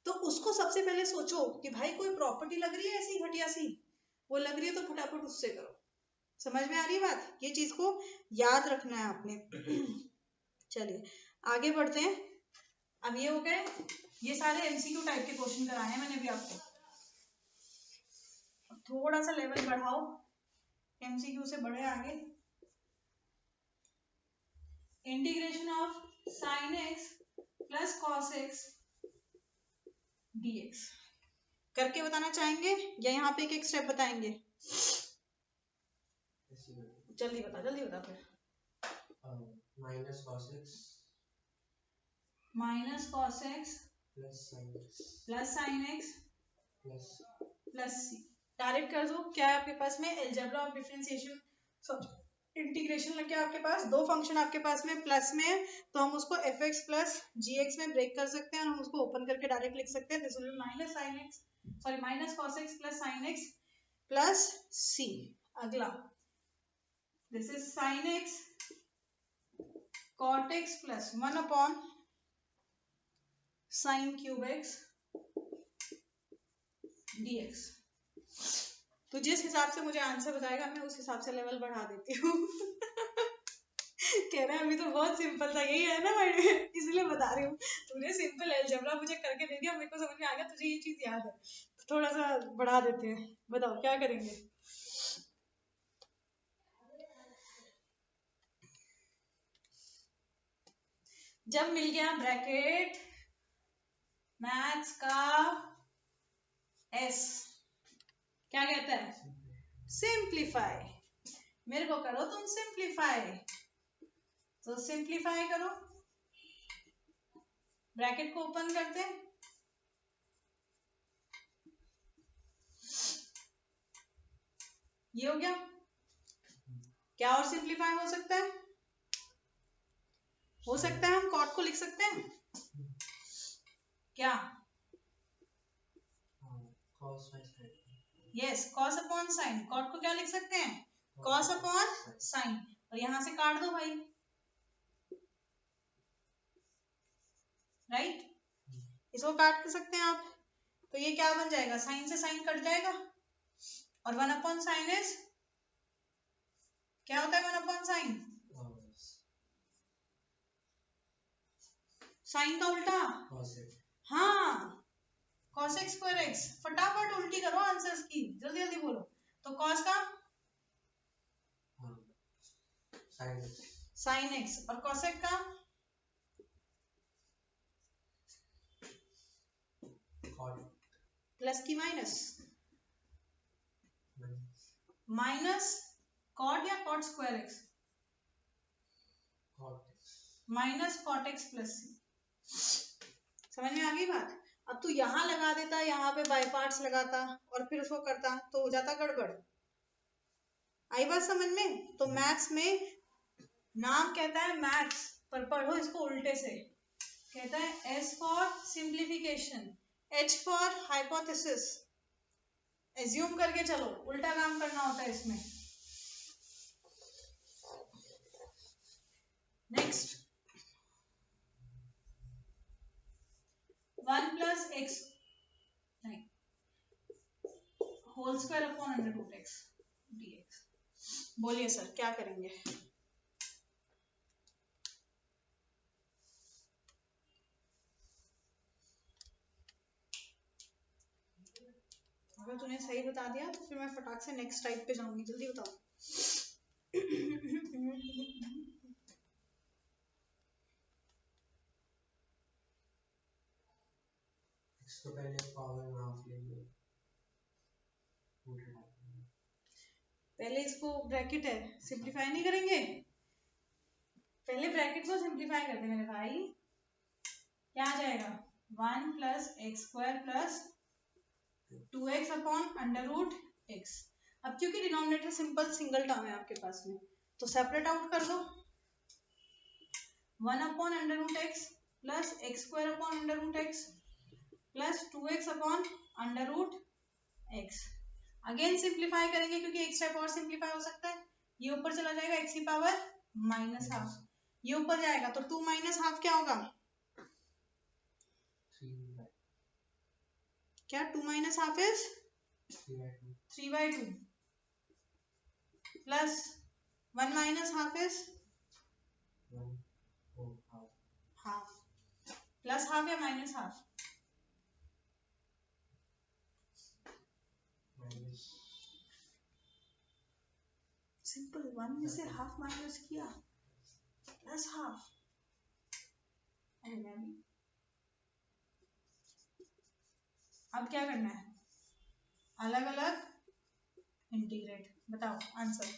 A: तो उसको सबसे पहले सोचो कि भाई कोई प्रॉपर्टी लग रही है ऐसी घटिया सी, वो लग रही है तो फटाफट उससे करो। समझ में आ रही है बात? ये चीज को याद रखना है आपने। चलिए आगे बढ़ते हैं। अब ये हो गए, ये सारे एमसीक्यू टाइप के क्वेश्चन कराए हैं मैंने भी आपको। थोड़ा सा लेवल बढ़ाओ, एमसीक्यू से बढ़े आगे। Integration of sine x plus cos x dx करके बताना चाहेंगे या यहाँ पे एक एक स्टेप बताएंगे? जल्दी बता फिर।
B: Minus
A: cos x
B: plus
A: sine x plus c. Direct कर दो। क्या है आपके पास में? अलजेब्रा ऑफ डिफरेंशिएशन इंटीग्रेशन लग गया आपके पास। दो फंक्शन आपके पास में प्लस में है तो हम उसको एफ एक्स प्लस जी एक्स में ब्रेक कर सकते हैं और हम उसको ओपन करके डायरेक्ट लिख सकते हैं। This will be minus cos x plus sine x plus c. अगला this is sine x cot x plus 1 upon sine cube x dx। तो जिस हिसाब से मुझे आंसर बताएगा मैं उस हिसाब से लेवल बढ़ा देती हूँ। कह रहा है अभी तो बहुत सिंपल था, यही है ना मैं इसलिए बता रही हूँ। तूने सिंपल अलजेब्रा मुझे करके दे दिया, मेरे को समझ में आ गया तुझे ये चीज याद है, तो थोड़ा सा बढ़ा देते हैं। बताओ क्या करेंगे? जब मिल गया ब्रैकेट मैथ्स का एस, क्या कहता है? सिंप्लीफाई। मेरे को करो तुम सिंप्लीफाई, तो सिंप्लीफाई करो। ब्रैकेट को ओपन करते हैं, ये हो गया। क्या और सिंप्लीफाई हो सकता है? हो सकता है हम कॉट को लिख सकते हैं क्या? Yes, cos upon sine. Cot को क्या लिख सकते हैं? Cos upon sine. और यहां से काट दो भाई, राइट? इसको काट सकते हैं आप, तो ये क्या बन जाएगा? साइन से साइन कट जाएगा और 1 अपॉन साइन इज क्या होता है? 1 अपॉन साइन, साइन का उल्टा। हाँ, cos x स्क्वायर x। फटाफट उल्टी करो आंसर्स की, जल्दी जल्दी बोलो। तो cos का sin x और cosec का प्लस की माइनस, माइनस कॉट या cot square x, minus cot x plus c. समझ में आ गई बात? अब तू यहाँ लगा देता, यहाँ पे बाय पार्ट्स लगाता और फिर उसको करता तो हो जाता गड़बड़। आई बात समझ में? तो मैथ्स में नाम कहता है मैथ्स, पर पढ़ो इसको उल्टे से। कहता है S for simplification, H for hypothesis. Assume करके चलो, उल्टा काम करना होता है इसमें। नेक्स्ट 1 प्लस एक्स नहीं whole square upon under root x dx। बोलिए सर क्या करेंगे? अगर तूने सही बता दिया तो फिर मैं फटाक से नेक्स्ट टाइप पे जाऊंगी। जल्दी बताओ।
B: इसको पहले पावर में हाफ लेंगे,
A: पहले इसको ब्रैकेट है, सिंप्लीफाई नहीं करेंगे? पहले ब्रैकेट को सिंप्लीफाई करते मेरे भाई। क्या आ जाएगा? 1 plus x square plus 2x upon under root x. अब क्योंकि डिनोमिनेटर सिंपल सिंगल टर्म है आपके पास में, तो सेपरेट आउट कर दो। 1 upon under root x plus x square upon under root x plus 2x upon under root x. Again simplify करेंगे क्योंकि एक स्टेप और सिंप्लीफाई हो सकता है। ये ऊपर चला जाएगा x की पावर -12, ये ऊपर जाएगा तो 2 - ½ क्या होगा? क्या 2 - ½ is 3/2 plus 1 - ½ is half, plus half या माइनस हाफ? सिंपल, 1 में से हाफ माइनस किया प्लस हाफ। अब क्या करना है? अलग अलग इंटीग्रेट। बताओ आंसर।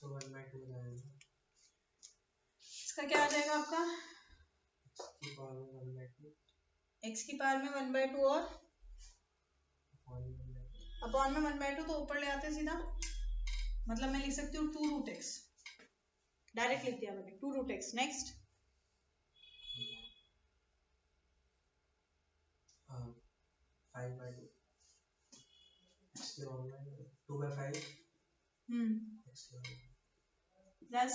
B: तो 1/2 जाएगा।
A: इसका क्या आ जाएगा आपका? x की पावर में 1/2 और अपॉन में 1/2 तो ऊपर ले आते हैं सीधा, मतलब मैं लिख सकती हूँ 2√x, डायरेक्ट लिख दिया मैंने 2√x। नेक्स्ट
B: 5/2 2/5
A: प्लस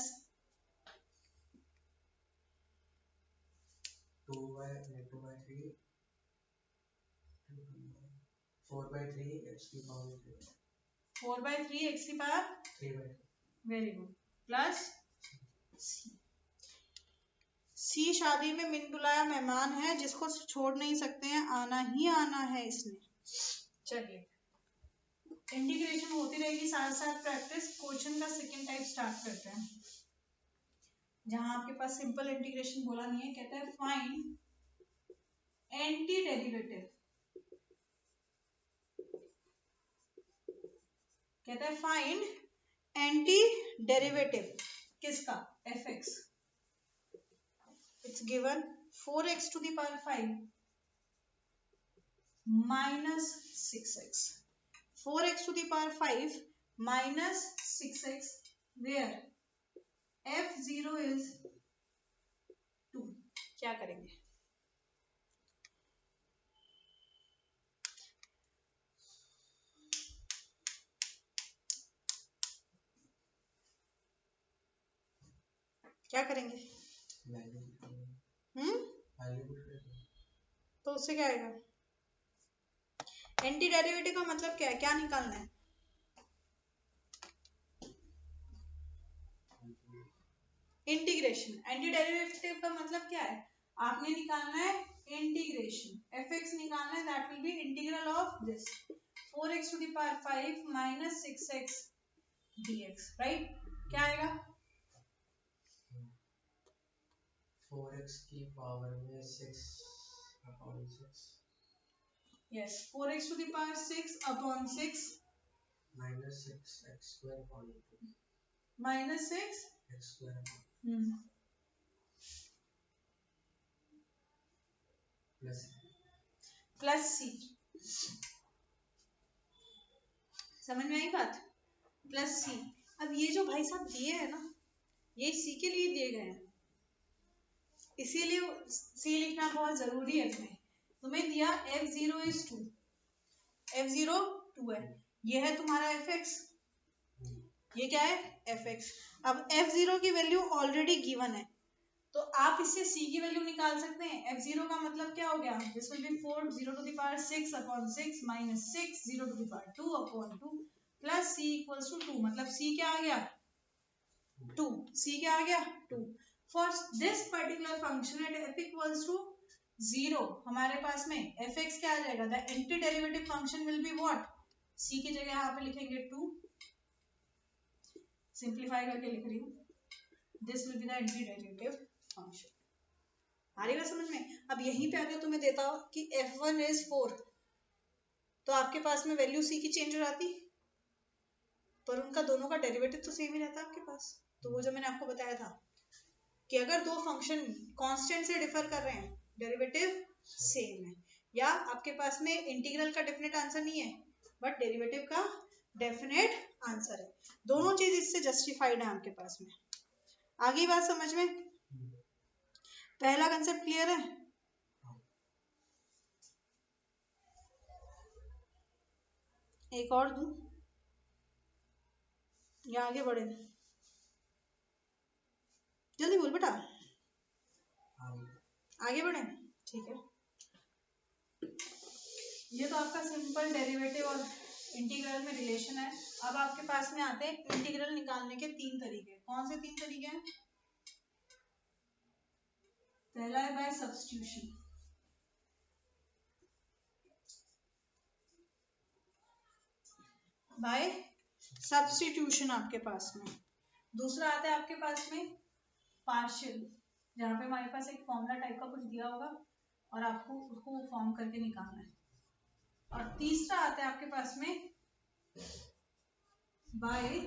B: 2/3 4/3 x की पावर
A: 4/3 x की पावर
B: 3/2।
A: Very good. प्लस सी शादी में मिन बुलाया मेहमान है, जिसको छोड़ नहीं सकते हैं, आना ही आना है इसने। चलिए इंटीग्रेशन होती रहेगी, साथ साथ प्रैक्टिस। क्वेश्चन का सेकंड टाइप स्टार्ट करते हैं, जहां आपके पास सिंपल इंटीग्रेशन बोला नहीं है। कहता है फाइंड एंटी डेरिवेटिव। कहता है फाइंड एंटी डेरिवेटिव किसका? fx। It's given 4x to the power 5 minus 6x। 4x to the power 5 minus 6x, where f0 is 2। क्या करेंगे? क्या करेंगे? तो उससे क्या आएगा? एंटी डेरिवेटिव का मतलब क्या है? क्या निकालना है? इंटीग्रेशन। एंटी डेरिवेटिव का मतलब क्या है? आपने निकालना है इंटीग्रेशन, fx निकालना है, that will B integral of this 4x to the power 5 minus 6x dx, right? क्या आएगा?
B: 4x की पावर में 6/6।
A: Yes, 4x to the power 6 upon 6
B: minus 6x square upon 2
A: minus 6
B: x square
A: plus c। समझ में आई बात? Plus c। अब ये जो भाई साहब दिए हैं ना, ये c के लिए दिए गए हैं, इसीलिए c लिखना बहुत जरूरी है। तुम्हें दिया f0 is 2, f0 2 है, ये है तुम्हारा fx, ये क्या है? fx। अब f0 की वैल्यू ऑलरेडी गिवन है, तो आप इससे c की वैल्यू निकाल सकते हैं। f0 का मतलब क्या हो गया? This will B 4 0 to the power 6 upon 6 minus 6 0 to the power 2 upon 2 plus c equals to 2। मतलब c क्या आ गया? 2। c क्या आ गया? 2। For this particular function at f equals to 0, हमारे पास में fx क्या आ जाएगा? The antiderivative function will be what? c की जगह यहाँ पे लिखेंगे 2, सिंप्लीफाई करके लिख रही हूँ। This will be the antiderivative function। आ रही है समझ में? अब यहीं पे अगर तुम्हें देता हो कि f1 is 4, तो आपके पास में वैल्यू c की चेंज हो जाती, पर उनका दोनों का डेरिवेटिव तो सेम ही रहता है आपके पास। तो वो जो मैंने आपको बताया था कि अगर दो फंक्शन कांस्टेंट से डिफर कर रहे हैं, डेरिवेटिव सेम है, या आपके पास में इंटीग्रल का डेफिनेट आंसर नहीं है बट डेरिवेटिव का डेफिनेट आंसर है, दोनों चीज इससे जस्टिफाइड है आपके पास में। आगे बात समझ में? पहला कंसेप्ट क्लियर है? एक और दूं या आगे बढ़े? जल्दी बोल बेटा, आगे बढ़े? ठीक है, ये तो आपका सिंपल डेरिवेटिव और इंटीग्रल में रिलेशन है। अब आपके पास में आते हैं इंटीग्रल निकालने के तीन तरीके। कौन से तीन तरीके हैं? पहला है बाय सब्स्टिट्यूशन, बाय सब्स्टिट्यूशन आपके पास में। दूसरा आता है आपके पास में पार्शियल, जहां पे हमारे पास एक फॉर्मूला टाइप का कुछ दिया होगा और आपको उसको फॉर्म करके निकालना है। और तीसरा आता है आपके पास में बाय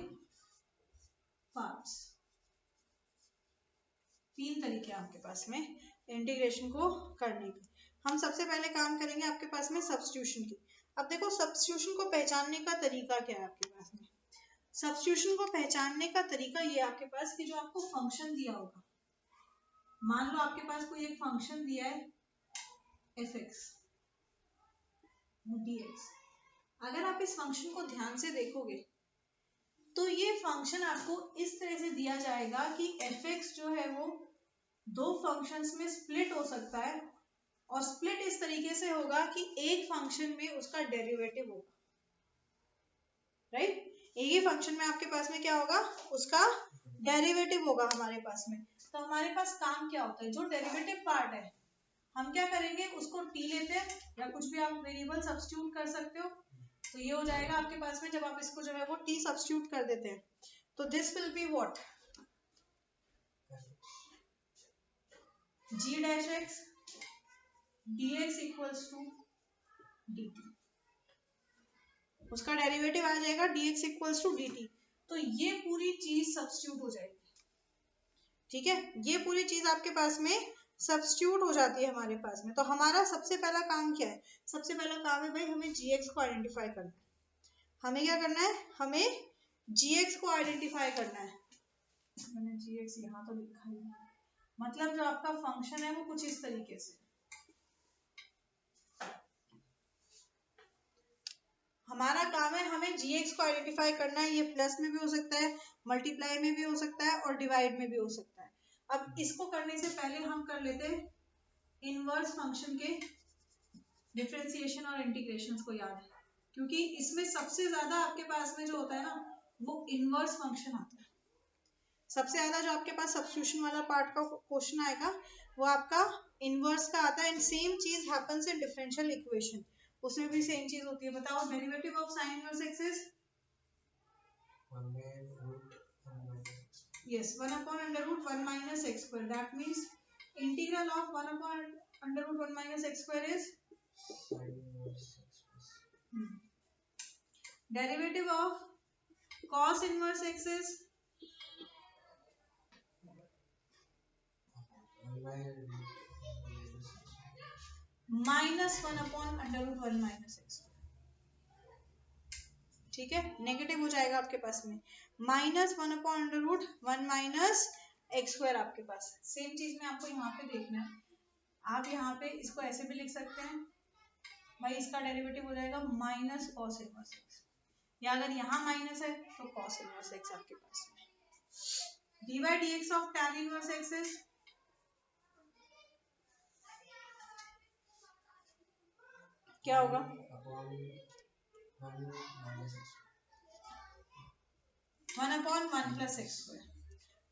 A: पार्ट्स। तीन तरीके आपके पास में इंटीग्रेशन को करने के। हम सबसे पहले काम करेंगे आपके पास में सब्स्टिट्यूशन की। अब देखो सब्स्टिट्यूशन को पहचानने का तरीका क्या है आपके पास में। सब्स्टिट्यूशन को पहचानने का तरीका ये आपके पास कि जो आपको फंक्शन दिया होगा, मान लो आपके पास कोई एक फंक्शन दिया है fx dx। अगर आप इस फंक्शन को ध्यान से देखोगे तो ये फंक्शन आपको इस तरह से दिया जाएगा कि fx जो है वो दो फंक्शंस में स्प्लिट हो सकता है, और स्प्लिट इस तरीके से होगा कि एक फंक्शन में उसका डेरिवेटिव होगा, राइट। एक ही फंक्शन में आपके पास में क्या होगा, उसका डेरिवेटिव होगा हमारे पास में। तो हमारे पास काम क्या होता है, जो डेरिवेटिव पार्ट है हम क्या करेंगे, उसको t लेते हैं या कुछ भी आप वेरिएबल सब्स्टिट्यूट कर सकते हो। तो ये हो जाएगा आपके पास में, जब आप इसको जो है वो t सब्स्टिट्यूट कर देते हैं तो this will be what, g dash x dx equals to dt। उसका डेरिवेटिव आ जाएगा dx इक्वल्स टू dt। तो ये पूरी चीज सब्स्टिट्यूट हो जाएगी, ठीक है। ये पूरी चीज आपके पास में सब्स्टिट्यूट हो जाती है हमारे पास में। तो हमारा सबसे पहला काम क्या है, सबसे पहला काम है भाई हमें gx को आइडेंटिफाई करना है। हमें क्या करना है, हमें gx को आइडेंटिफाई करना है। मैंने gx यहाँ तो लिखा ही है, मतलब जो आपका फंक्शन है वो कुछ इस तरीके से, हमारा काम है हमें gx को आइडेंटिफाई करना है। ये प्लस में भी हो सकता है, मल्टीप्लाई में भी हो सकता है और डिवाइड में भी हो सकता है। अब इसको करने से पहले हम कर लेते हैं इनवर्स फंक्शन के डिफरेंशिएशन और इंटीग्रेशन को याद है, क्योंकि इसमें सबसे ज्यादा आपके पास में जो होता है ना वो इनवर्स फंक्शन आता है। सबसे ज्यादा जो आपके पास सब्स्टिट्यूशन वाला पार्ट का क्वेश्चन आएगा वो आपका इनवर्स का आता है। एंड सेम चीज हैपेंस इन डिफरेंशियल इक्वेशन, उसमें भी सेम चीज होती है। बताओ derivative of sine inverse x is yes 1 upon under root 1 minus x square. That means integral of 1 upon under root 1 minus x square is derivative of cos inverse x is minus 1 upon under root 1 minus x square। ठीक है, negative हो जाएगा आपके पास में, minus 1 upon under root 1 minus x square आपके पास। Same चीज में आपको यहाँ पे देखना है, आप यहाँ पे इसको ऐसे भी लिख सकते हैं भाई, इसका डेरिवेटिव हो जाएगा माइनस कॉस इनवर्स एक्स, या अगर यहाँ माइनस है तो कॉस इनवर्स एक्स आपके पास में। D by d x of tan inverse x is क्या होगा, 1 upon 1 plus x square.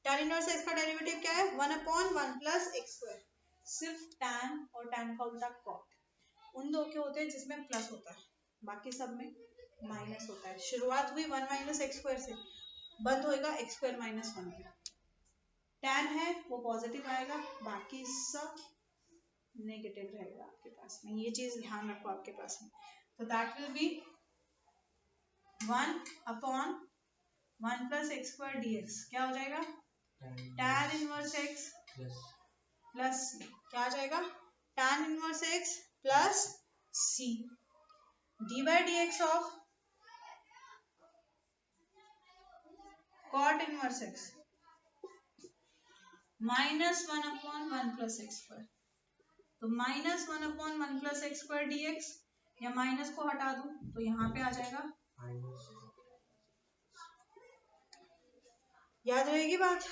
A: Tan inverse x का डेरिवेटिव क्या है, 1 अपॉन 1 प्लस एक्स स्क्वायर। सिर्फ टैन और टैन का उल्टा कॉट, उन दो के होते हैं जिसमें प्लस होता है, बाकी सब में माइनस होता है। शुरुआत हुई 1 माइनस एक्स स्क्वायर से, बंद होएगा एक्स स्क्वायर माइनस 1 पे। टैन है वो पॉजिटिव आएगा, बाकी सब नेगेटिव रहेगा आपके पास में। ये चीज ध्यान रखो आपके पास में। तो that will be 1 upon 1 plus x square dx, क्या हो जाएगा टैन इनवर्स एक्स प्लस क्या आ जाएगा, tan inverse x plus c d by d x of cot inverse x minus 1 upon 1 plus x square. तो minus 1 upon 1 plus x square dx, या minus को हटा दूं तो यहाँ पे आ जाएगा याद रहेगी बात?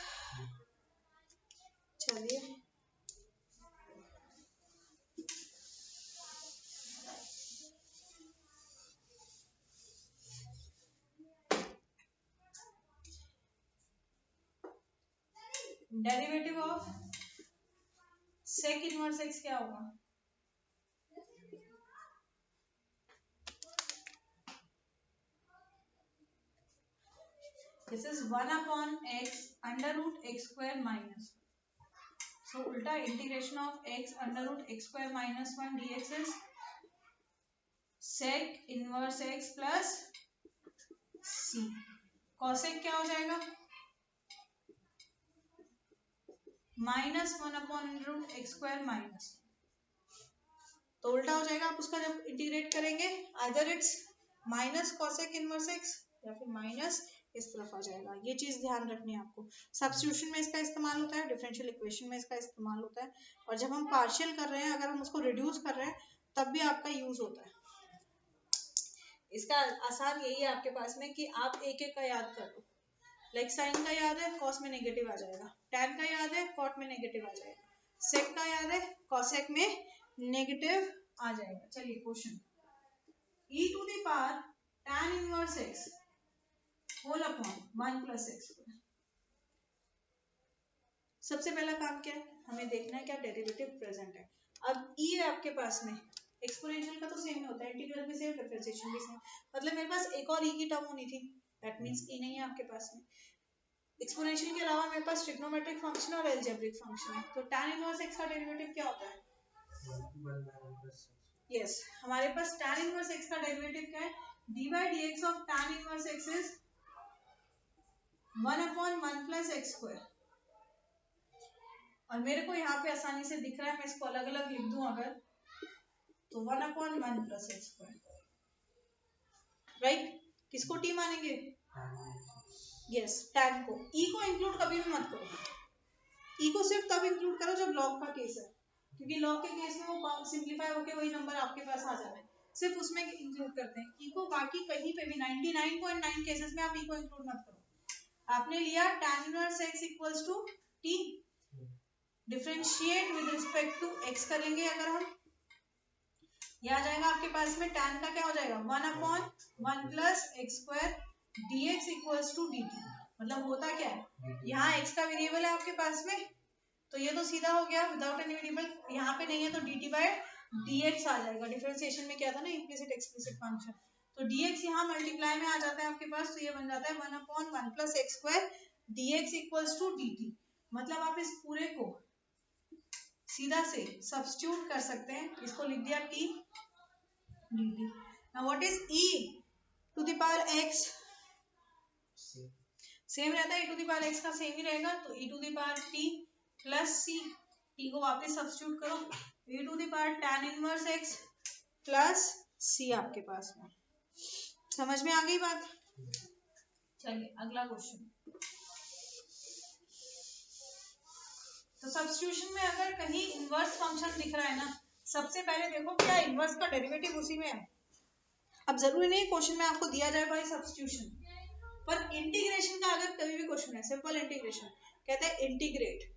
A: चलिए derivative of sec inverse x क्या होगा? This is 1 upon x under root x square minus 1. So उल्टा integration of x under root x square minus 1 dx is sec inverse x plus c. cosec क्या हो जाएगा? -1 upon root x square minus, तो उल्टा हो जाएगा। आप उसका जब इंटीग्रेट करेंगे either it's minus cosec inverse x या फिर माइनस इस तरफ आ जाएगा। ये चीज ध्यान रखनी है आपको। सब्स्टिट्यूशन में इसका इस्तेमाल होता है, डिफरेंशियल इक्वेशन में इसका इस्तेमाल होता है, और जब हम पार्शियल कर रहे हैं, अगर हम उसको रिड्यूस कर रहे हैं, तब भी आपका यूज होता है। इसका आसान यही है आपके पास में कि आप एक एक का याद कर लो। लाइक साइन का याद है, कॉस में नेगेटिव आ जाएगा। टैन का याद है, कॉट में नेगेटिव आ जाएगा। सेक का याद है, कॉसेक में नेगेटिव आ जाएगा। चलिए question, e to the power tan inverse x whole upon 1 plus x. सबसे पहला काम क्या है, हमें देखना है क्या डेरिवेटिव प्रेजेंट है। अब e है आपके पास में, एक्सपोनेंशियल का तो सेम ही होता है, इंटीग्रल भी सेम, डिफरेंशिएशन भी सेम। मतलब मेरे पास एक और e की टर्म होनी थी, दैट मींस e नहीं है आपके पास में। एक्सपोनेंशियल के अलावा मेरे पास ट्रिग्नोमेट्रिक फंक्शन और अलजेब्रिक फंक्शन है। तो tan इनवर्स x का डेरिवेटिव क्या होता है? यस, हमारे पास tan इनवर्स x का डेरिवेटिव क्या है? d by dx of tan inverse x is 1 upon 1 plus x square। और मेरे को यहाँ पे आसानी से दिख रहा है, मैं इसको अलग अलग लिख दूं अगर, तो 1 upon 1 plus x square, right? किसको t मानेंगे? यस, tan को। e को इंक्लूड कभी भी मत करो, e को सिर्फ तब इंक्लूड करो जब log का केस है, क्योंकि log के केस में वो सिंप्लीफाई होके वही नंबर आपके पास आ जाता है, सिर्फ उसमें इंक्लूड करते हैं e को। बाकी कहीं पे भी 99.9 केसेस में आप e को इंक्लूड मत करो। आपने लिया tan inverse x equals to t, differentiate with respect to x करेंगे अगर हम, ये आ जाएगा आपके पास में tan का क्या हो जाएगा? 1 upon 1 plus x square dx equals to dt। मतलब होता क्या है, यहाँ x का वेरिएबल है आपके पास में, तो ये तो सीधा हो गया विदाउट एनी वेरिएबल, यहाँ पे नहीं है तो dt बाय dx आ जाएगा। डिफरेंशिएशन में क्या था ना, इम्प्लिसिट एक्सप्लिसिट फंक्शन, तो dx यहाँ मल्टीप्लाई में आ जाता है आपके पास, तो ये बन जाता है 1 upon 1 plus x square dx equals to dt। मतलब आप इस पूरे को सीधा से सब्स्टिट्यूट कर सकते हैं, इसको लिख दिया t dt। Now what is e to the power x? Same रहता है, e to the power x का सेम ही रहेगा, तो e to the power t plus c, t को वापस सब्स्टिट्यूट करो, e to the power tan inverse x plus c आपके पास में। समझ में आ गई बात? चलिए अगला क्वेश्चन। तो सब्स्टिट्यूशन में अगर कहीं इनवर्स फंक्शन दिख रहा है ना, सबसे पहले देखो क्या इनवर्स का डेरिवेटिव उसी में है। अब जरूरी नहीं क्वेश्चन में आपको दिया जाए भाई सब्स्टिट्यूशन, पर इंटीग्रेशन का अगर कभी भी क्वेश्चन है, सिंपल इंटीग्रेशन कहते हैं इंटीग्रेट,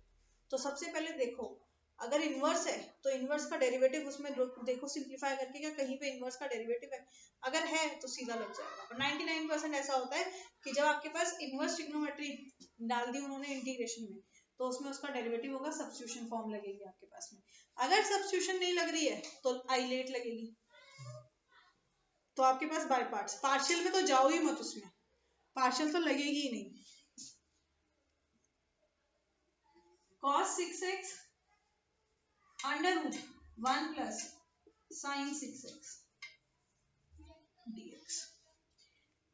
A: तो सबसे पहले देखो अगर इनवर्स है तो इनवर्स का डेरिवेटिव उसमें देखो सिंप्लीफाई करके क्या कहीं पे इनवर्स का डेरिवेटिव है, अगर है तो सीधा लग जाएगा। और 99% ऐसा होता है कि जब आपके पास इनवर्स ट्रिग्नोमेट्री डाल दी उन्होंने इंटीग्रेशन में, तो उसमें उसका डेरिवेटिव होगा, सब्स्टिट्यूशन फॉर्म लगेगी आपके पास में। अगर सब्स्टिट्यूशन नहीं लग रही है तो आइलेट लगेगी, तो आपके पास बाय पार्ट्स, पार्शियल में तो जाओ ही मत, उसमें पार्शियल तो लगेगी ही नहीं। cos 6x under root 1 plus sin 6x dx,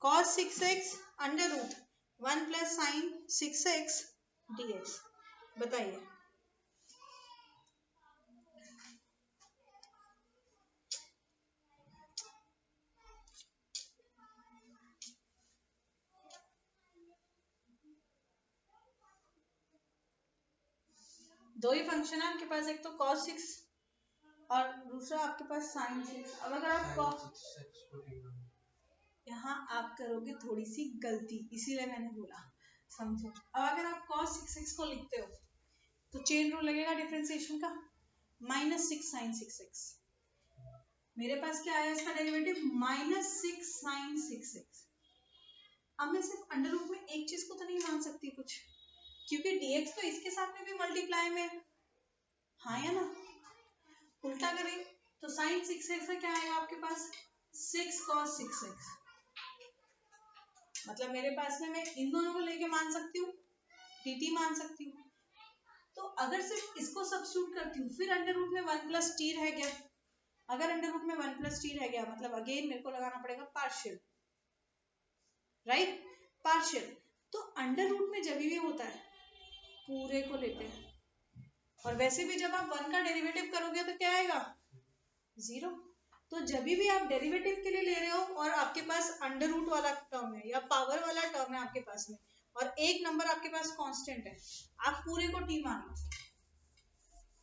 A: cos 6x under root 1 plus sin 6x dx। बताइए दो ही फंक्शन है आपके पास, एक तो cos 6 और दूसरा आपके पास sin 6। अब अगर आप यहाँ आप करोगे थोड़ी सी गलती, इसीलिए मैंने बोला समझो। अब अगर आप cos 6x को लिखते हो तो चेन रूल लगेगा डिफरेंशिएशन का, -6 sin 6x। मेरे पास क्या आया इसका डेरिवेटिव, -6 sin 6x। अब मैं सिर्फ अंडर रूट में एक चीज को तो नहीं मान सकती कुछ, क्योंकि dx तो इसके साथ में भी मल्टीप्लाई में है, हाँ या ना। उल्टा करें तो sin 6x का क्या आएगा आपके पास, 6 cos 6x। मतलब मेरे पास में मैं इन दोनों को लेके मान सकती हूँ, dt मान सकती हूँ। तो अगर सिर्फ इसको सब्स्टिट्यूट करती हूँ, फिर अंडर रूट में 1 प्लस टी रह गया। अगर अंडर रूट में 1 प्लस टी रह गया मतलब अगेन मेरे को लगाना पड़ेगा पार्शियल, राइट, पार्शियल। तो अंडर रूट में जब भी होता है पूरे को लेते हैं, और वैसे भी जब आप 1 का डेरिवेटिव करोगे तो क्या आएगा, 0। तो जब भी आप डेरिवेटिव के लिए ले रहे हो और आपके पास अंडर रूट वाला टर्म है या पावर वाला टर्म है आपके पास में, और एक नंबर आपके पास कांस्टेंट है, आप पूरे को टी मान लो।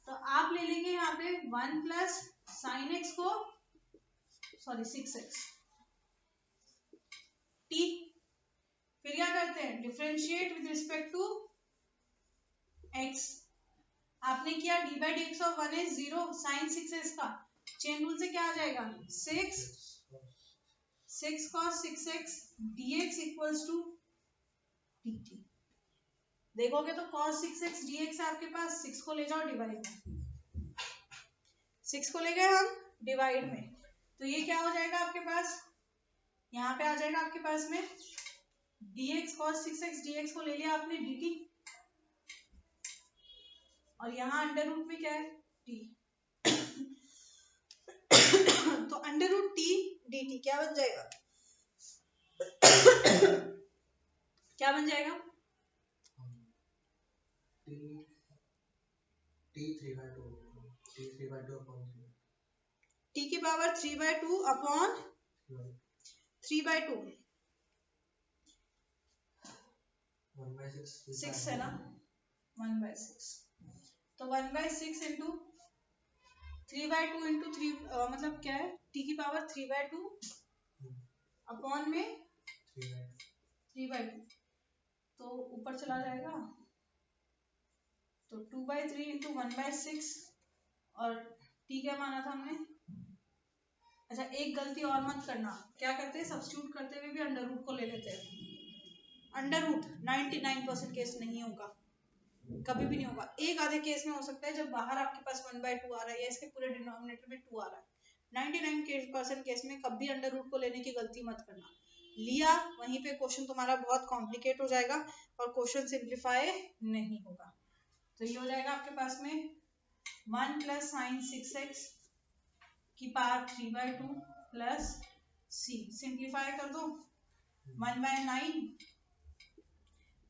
A: तो आप ले लेंगे यहाँ पे 1 प्लस साइन एक्स को, सॉरी 6x टी, फिर क्या करते हैं differentiate with respect to x। आपने किया d by d x of 1 is 0, sine 6x का चेन रूल से क्या आ जाएगा, 6 cos 6x dx equals to dt। देखोगे तो cos 6x dx है आपके पास, 6 को ले जाओ डिवाइड में, 6 को ले गए हम डिवाइड में, तो ये क्या हो जाएगा आपके पास, यहाँ पे आ जाएगा आपके पास में dx cos 6x dx को ले लिया आपने dt, और यहाँ अंडर रूट में क्या है t। तो अंडर रूट t dt क्या बन जाएगा, क्या बन जाएगा, t की पावर 3/2 अपॉन 3/2, 6 है ना, 1/6। तो 1/6 इंटू 3/2 इंटू 3 मतलब क्या है, t की पावर 3/2 अपॉन में 3/2, तो ऊपर चला जाएगा, तो 2/3 इंटू 1/6, और t क्या माना था हमने। अच्छा एक गलती और मत करना, क्या करते हैं सब्स्टिट्यूट करते हुए भी अंडर रूट को ले लेते हैं। अंडर रूट 99% केस नहीं होगा, कभी भी नहीं होगा, एक आधे केस में हो सकता है जब बाहर आपके पास 1/2 आ रहा है या इसके पूरे डिनोमिनेटर में 2 आ रहा है। 99% केस में कभी अंडर रूट को लेने की गलती मत करना, लिया वहीं पे क्वेश्चन तुम्हारा बहुत कॉम्प्लिकेट हो जाएगा और क्वेश्चन सिंप्लीफाई नहीं होगा। तो ये हो जाएगा आपके पास में 1 प्लस साइन 6x की पावर 3/2 प्लस c, सिंप्लीफाई कर दो 1/9,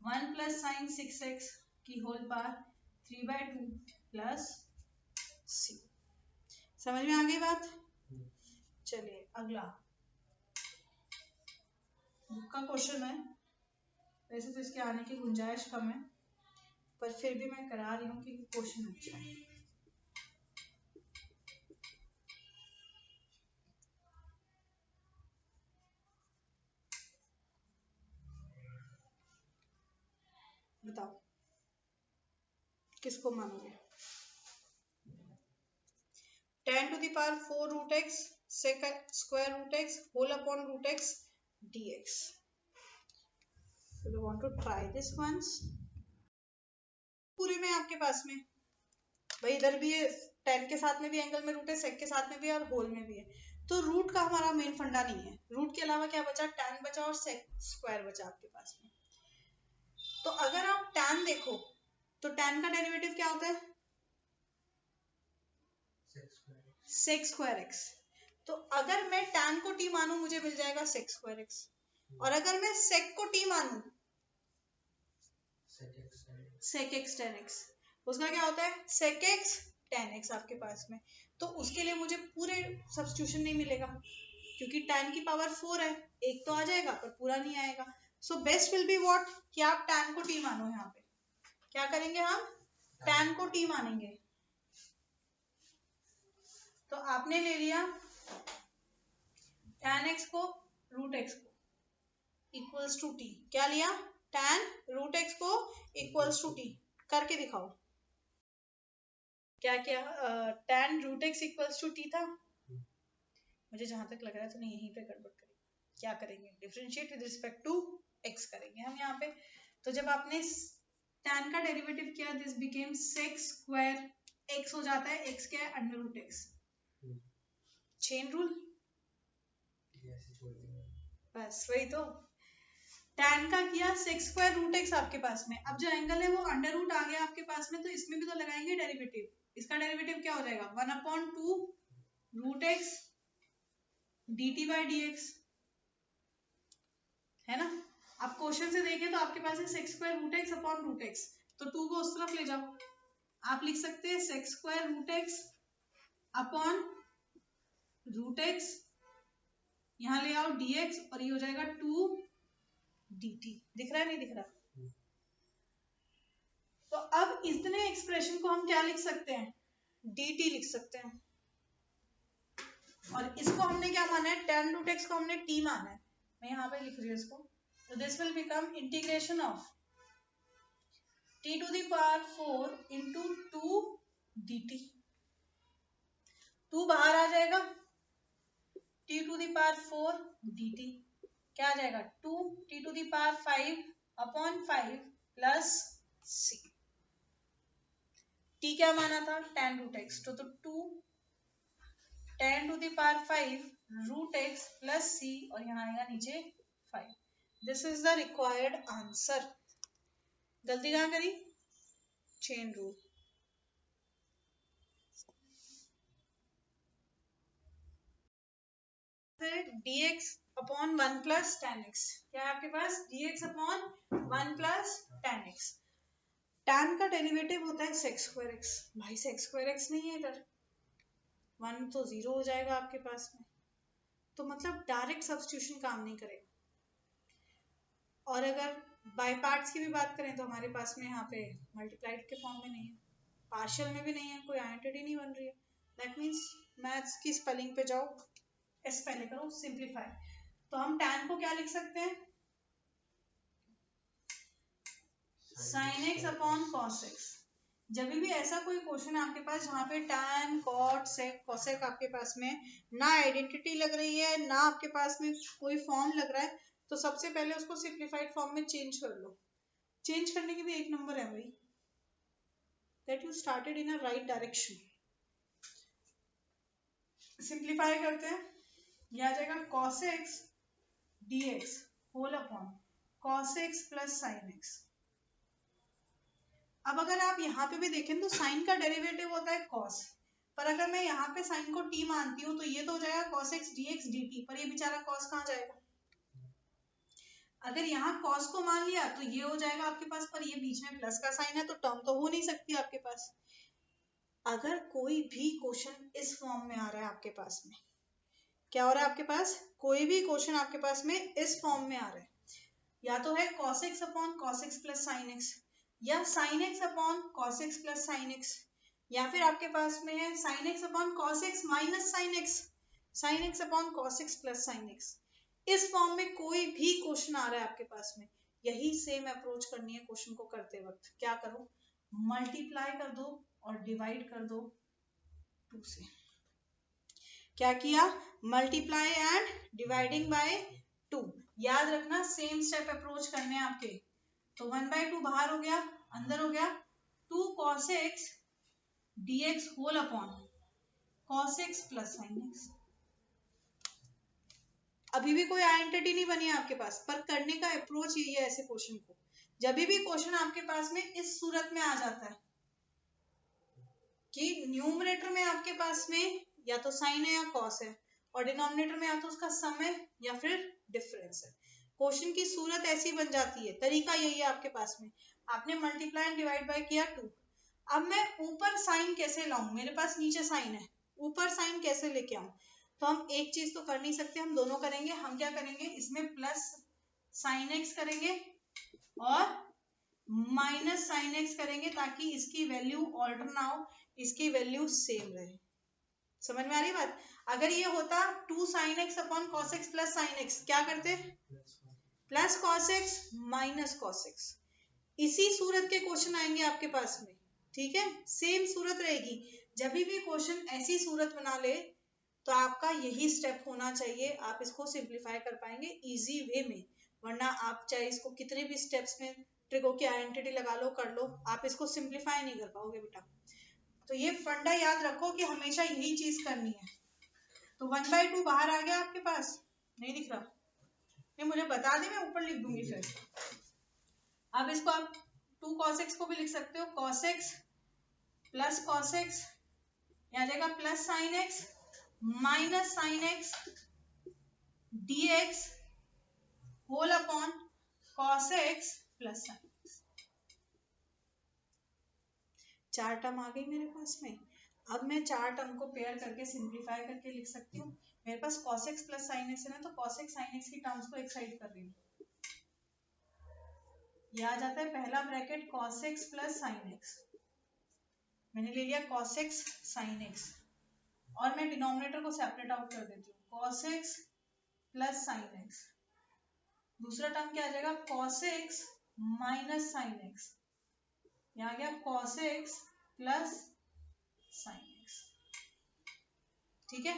A: 1 प्लस साइन 6x की होल पावर 3/2 प्लस c। समझ में आ गई बात। चलिए अगला बुक का क्वेश्चन है, वैसे तो इसके आने की गुंजाइश कम है पर फिर भी मैं करा रही हूँ क्योंकि क्वेश्चन अच्छा है। बताओ किसको मानोगे, 10 to the power 4 root x sec square root x whole upon root x dx. So you want to try this once. पूरे में आपके पास में भाई इधर भी है, 10 के साथ में भी एंगल में रूट है, सेक के साथ में भी है और होल में भी है, तो रूट का हमारा मेन फंडा नहीं है, रूट के अलावा क्या बचा, tan बचा और सेक स्क्वायर बचा आपके पास में। तो अगर आप tan देखो तो tan का डेरिवेटिव क्या होता है, सेक स्क्वायर एक्स। तो अगर मैं tan को t मानूं मुझे मिल जाएगा सेक स्क्वायर एक्स, और अगर मैं सेक को t मानूं सेक एक्स tan एक्स, उसका क्या होता है सेक एक्स tan एक्स आपके पास में। तो उसके लिए मुझे पूरे सब्स्टिट्यूशन नहीं मिलेगा क्योंकि tan की पावर 4 है, एक तो आ जाएगा पर पूरा नहीं आएगा। So best will be what कि आप tan को t मानो, यहाँ पे क्या करेंगे हम tan को t मानेंगे। तो आपने ले लिया tan x को रूट एक्स को इक्वल्स टू टी, क्या लिया, tan रूट एक्स को इक्वल्स टू टी, करके दिखाओ क्या क्या, tan root x equals to t था, मुझे जहां तक लग रहा है तो यहीं पे गड़बड़ करेंगे, क्या करेंगे, differentiate with respect to x करेंगे हम यहाँ पे। तो जब आपने tan का डेरिवेटिव किया, this became sec square, x हो जाता है, एक्स क्या है, under root x, chain rule, बस वही तो, tan का किया सेक स्क्वायर रूट एक्स आपके पास में, अब जो एंगल है वो अंडर रूट आ गया आपके पास में, तो इसमें भी तो लगाएंगे डेरिवेटिव, इसका डेरिवेटिव क्या हो जाएगा, 1/2 root x dt by dx, है ना। अब क्वेश्चन से देखें तो आपके पास है sec square root x upon root x, तो 2 को उस तरफ ले जाओ, आप लिख सकते हैं sec square root x upon root x, यहां ले आओ dx और ये हो जाएगा 2 dt, दिख रहा है नहीं दिख रहा, तो अब इतने एक्सप्रेशन को हम क्या लिख सकते हैं, dt लिख सकते हैं, और इसको हमने क्या माना है, tan रूट एक्स को हमने t माना है, मैं यहाँ पे लिख रही हूँ इसको, तो this will become integration of t to the power 4 into 2 dt, 2 बाहर आ जाएगा, t to the power 4 dt क्या आ जाएगा, 2 t to the power 5 upon 5 plus c, t क्या माना था, tan रूट एक्स, तो 2 tan to the power 5 root x plus c, और यहाँ आएगा नीचे 5, this is the required answer. गलती कहाँ करी, chain rule, dx upon 1 plus tan x, क्या है आपके पास, dx upon 1 plus tan x, tan का डेरिवेटिव होता है सेक स्क्वायर एक्स, भाई सेक स्क्वायर एक्स नहीं है इधर, 1 तो 0 हो जाएगा आपके पास में, तो मतलब डायरेक्ट सब्स्टिट्यूशन काम नहीं करेगा, और अगर बाय पार्ट्स की भी बात करें तो हमारे पास में यहाँ पे मल्टीप्लाइड के फॉर्म में नहीं है, पार्शियल में भी नहीं है, कोई आइडेंटिटी नहीं बन रही है, दैट मीन्स मैथ्स की स्पेलिंग पे जाओ, एस पहले करो, सिंप्लीफाई, तो हम tan को क्या लिख सकते हैं, sin x upon cos x, जब भी ऐसा कोई क्वेश्चन आपके पास जहाँ पे tan cot sec cosec आपके पास में ना आइडेंटिटी लग रही है, ना आपके पास में कोई फॉर्म लग रहा है, तो सबसे पहले उसको सिंप्लीफाइड फॉर्म में चेंज कर लो, चेंज करने की भी एक नंबर है भाई, that you started in a right direction. Simplify करते हैं, यह आ जाएगा cos x dx whole upon cos x plus sin x, अब अगर आप यहाँ पे भी देखें तो साइन का डेरिवेटिव होता है cos, पर अगर मैं यहाँ पे साइन को t मानती हूँ तो ये तो हो जाएगा cos x dx dt, पर ये बेचारा cos कहाँ जाएगा, अगर यहाँ cos को मान लिया तो ये हो जाएगा आपके पास, पर ये बीच में प्लस का साइन है तो टर्म तो हो नहीं सकती आपके पास। अगर कोई भी क्वेश्चन इस फॉर्म में आ रहा है आपके पास में, क्या हो रहा है आपके पास, कोई भी क्वेश्चन आपके पास में इस फॉर्म में आ रहा है, या तो है cos x upon cos x plus sin x, या sin x upon cos x plus sin x, या फिर आपके पास में है sin x upon cos x minus sin x, sin x upon cos x plus sin x, इस form में कोई भी क्वेश्चन आ रहा है आपके पास में, यही सेम अप्रोच करनी है क्वेश्चन को करते वक्त, क्या करो, मल्टीप्लाई कर दो और डिवाइड कर दो 2 से, क्या किया, मल्टीप्लाई एंड डिवाइडिंग बाय 2, याद रखना सेम स्टेप अप्रोच करने हैं आपके, तो 1/2 बाहर हो गया, अंदर हो गया 2 cos x dx whole upon cos x plus sin x, अभी भी कोई आइडेंटिटी नहीं बनी है आपके पास, पर करने का अप्रोच यही है ऐसे क्वेश्चन को, जब भी क्वेश्चन आपके पास में इस सूरत में आ जाता है कि न्यूमरेटर में आपके पास में या तो साइन है या कॉस है, और डिनोमिनेटर में या तो उसका सम है या फिर डिफरेंस है, क्वेश्चन की सूरत ऐसी बन जाती है, तरीका यही है आपके पास में, आपने मल्टीप्लाई एंड डिवाइड बाय किया 2, अब मैं ऊपर साइन कैसे लाऊं, मेरे पास नीचे साइन है, ऊपर साइन कैसे लेके आऊं, तो हम एक चीज तो कर नहीं सकते, हम दोनों करेंगे, हम क्या करेंगे, इसमें प्लस साइन एक्स करेंगे और माइनस साइन एक्स करेंगे, ताकि इसकी वैल्यू ऑल्टर ना हो, इसकी वैल्यू सेम रहे, समझ में आ रही बात? अगर ये होता 2 sin x upon cos x plus sin x, क्या करते? Plus cos x minus cos x। इसी सूरत के क्वेश्चन आएंगे आपके पास में, ठीक है, सेम सूरत रहेगी। जब भी क्वेश्चन ऐसी सूरत बना ले तो आपका यही स्टेप होना चाहिए, आप इसको सिंप्लीफाई कर पाएंगे इजी वे में। वरना आप चाहे इसको कितने भी स्टेप्स में ट्रिगो की आइडेंटिटी लगा लो, कर लो, आप इसको सिंप्लीफाई नहीं कर पाओगे बेटा। तो ये फंडा याद रखो कि हमेशा यही चीज करनी है। तो 1/2 बाहर आ गया आपके पास, नहीं दिख रहा? नहीं, मुझे बता दे, मैं ऊपर लिख दूंगी फिर। अब इसको आप 2 cos x को भी लिख सकते हो, cos x plus cos x, यहाँ जाएगा plus sin x minus sin x dx whole upon cos x plus sin x। 4 term आ गई मेरे पास में। अब मैं 4 टर्म को पेयर करके सिंप्लीफाई करके लिख सकती हूँ। मेरे पास cos x plus sin x है ना, तो cos x sin x की टर्म्स को एक साइड कर रही हूँ। यह आ जाता है पहला bracket cos x plus sin x, मैंने ले लिया cos x sin x, और मैं डिनोमिनेटर को सेपरेट आउट कर देती हूँ, cos x plus sin x। दूसरा टर्म क्या आ जाएगा, cos x minus sin x, यहाँ आ गया cos x plus sin x। ठीक है,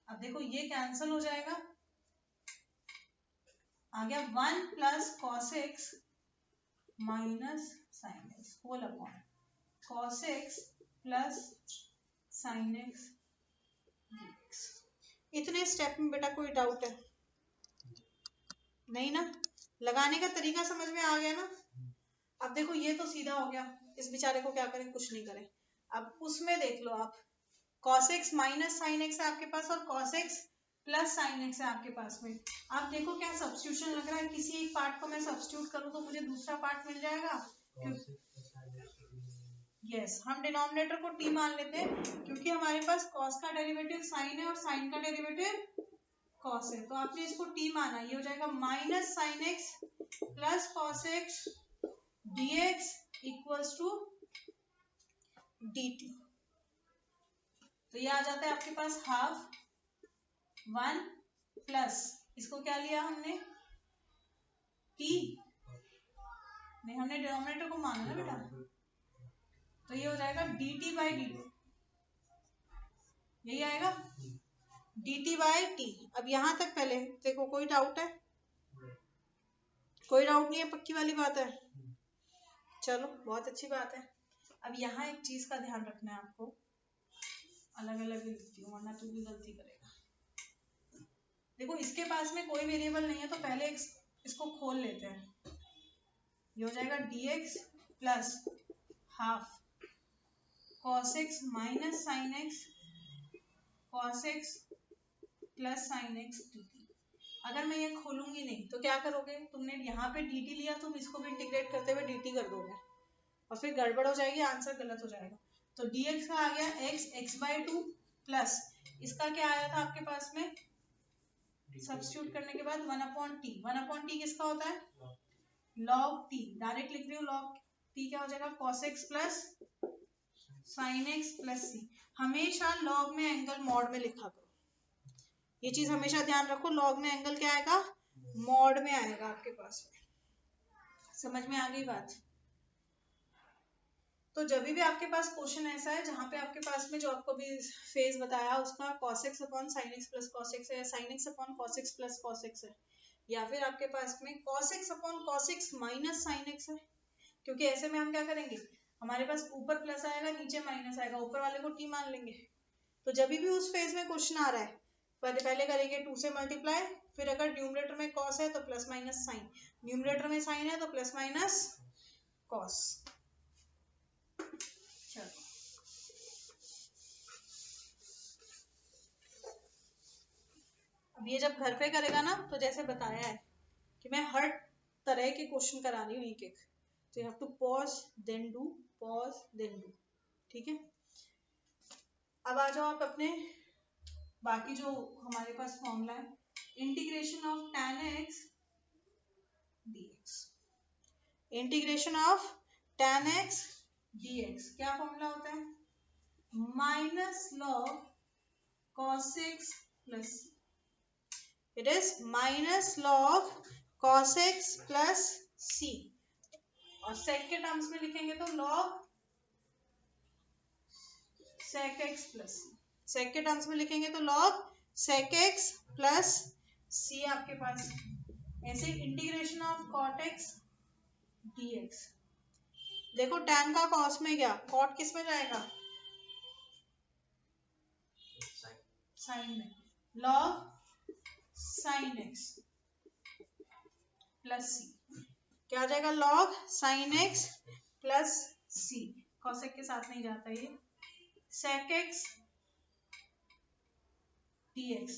A: अब देखो ये कैंसिल हो जाएगा, आ गया 1 plus cos x minus sin x whole upon cos x plus sin x dx। इतने स्टेप में बेटा कोई डाउट है? नहीं ना? लगाने का तरीका समझ में आ गया ना? अब देखो ये तो सीधा हो गया, इस बेचारे को क्या करें, कुछ नहीं करें। अब उसमें देख लो आप, cos x minus sin x है आपके पास और cos x plus sin x है आपके पास में। आप देखो क्या सब्स्टिट्यूशन लग रहा है, किसी एक पार्ट को मैं सब्स्टिट्यूट करूं तो मुझे दूसरा पार्ट मिल जाएगा। यस, हम डिनोमिनेटर को t मान लेते हैं, क्योंकि हमारे पास cos का डेरिवेटिव sin है और sin का डेरिवेटिव cos है, तो आपने इसको t माना, ये हो जाएगा minus sin x plus cos x dx equals to dt। तो ये आ जाता है आपके पास हाफ 1 प्लस, इसको क्या लिया हमने, t, नहीं हमने डिनोमिनेटर को माना ना बेटा, तो ये हो जाएगा dt बाई dt, यही आएगा dt बाई t। अब यहां तक पहले देखो, कोई डाउट है? कोई डाउट नहीं है, पक्की वाली बात है? चलो बहुत अच्छी बात है। अब यहाँ एक चीज का ध्यान रखना है आपको, अलग अलग ही लिखती हूँ वरना तू भी गलती करेगा। देखो इसके पास में कोई वेरिएबल नहीं है, तो पहले इसको खोल लेते हैं। ये हो जाएगा dx plus half cos x minus sin x cos x plus sin x dt। अगर मैं ये खोलूंगी नहीं तो क्या करोगे, तुमने यहाँ पे dt लिया, तुम इसको भी इंटीग्रेट करते हुए dt कर दोगे और फिर गड़बड़ हो जाएगी, आंसर गलत हो जाएगा। तो dx का आ गया x/2 प्लस इसका क्या आया था आपके पास में, सब्स्टिट्यूट करने के बाद 1/t। 1/t किसका होता है, log t, डायरेक्ट लिख रही हूँ, log t क्या हो जाएगा, cos x plus sin x plus c। हमेशा log में एंगल मॉड में लिखा करो, ये चीज हमेशा ध्यान रखो, log में एंगल क्या आएगा, मॉड में आएगा आपके पास में। समझ में आ गई बात? तो जब भी आपके पास क्वेश्चन ऐसा है जहां पे आपके पास में जो आपको भी फेज बताया उसका cos x upon sin x plus cos x है, या sin x upon cos x plus cos x है, या फिर आपके पास में cos x upon cos x minus sin x है, क्योंकि ऐसे में हम क्या करेंगे, हमारे पास ऊपर प्लस आएगा नीचे माइनस आएगा, ऊपर वाले को t मान लेंगे। तो जब भी उस फेज में क्वेश्चन आ रहा है, पहले करेंगे 2 से मल्टीप्लाई, फिर अगर न्यूमरेटर में cos है तो प्लस माइनस साइन, न्यूमरेटर में साइन है तो प्लस माइनस cos। चलो अब ये जब घर पे करेगा ना, तो जैसे बताया है कि मैं हर तरह के क्वेश्चन करा रही हूँ एक एक, तो you have to pause then do, pause then do, ठीक है। अब आ जाओ आप अपने बाकी जो हमारे पास फॉर्मूला है, integration of tan x dx, integration of tan x dx क्या फॉर्मूला होता है, minus log cos x plus it is minus log cos x plus c, और sec के टर्म्स में लिखेंगे तो log sec x plus c, sec के terms में लिखेंगे तो log sec x plus c आपके पास। ऐसे integration of cot x dx, देखो tan का cos में गया, cot किस में जाएगा, sin में, log sin x plus c क्या आ जाएगा, log sin x plus c, cosec के साथ नहीं जाता ये, sec x dx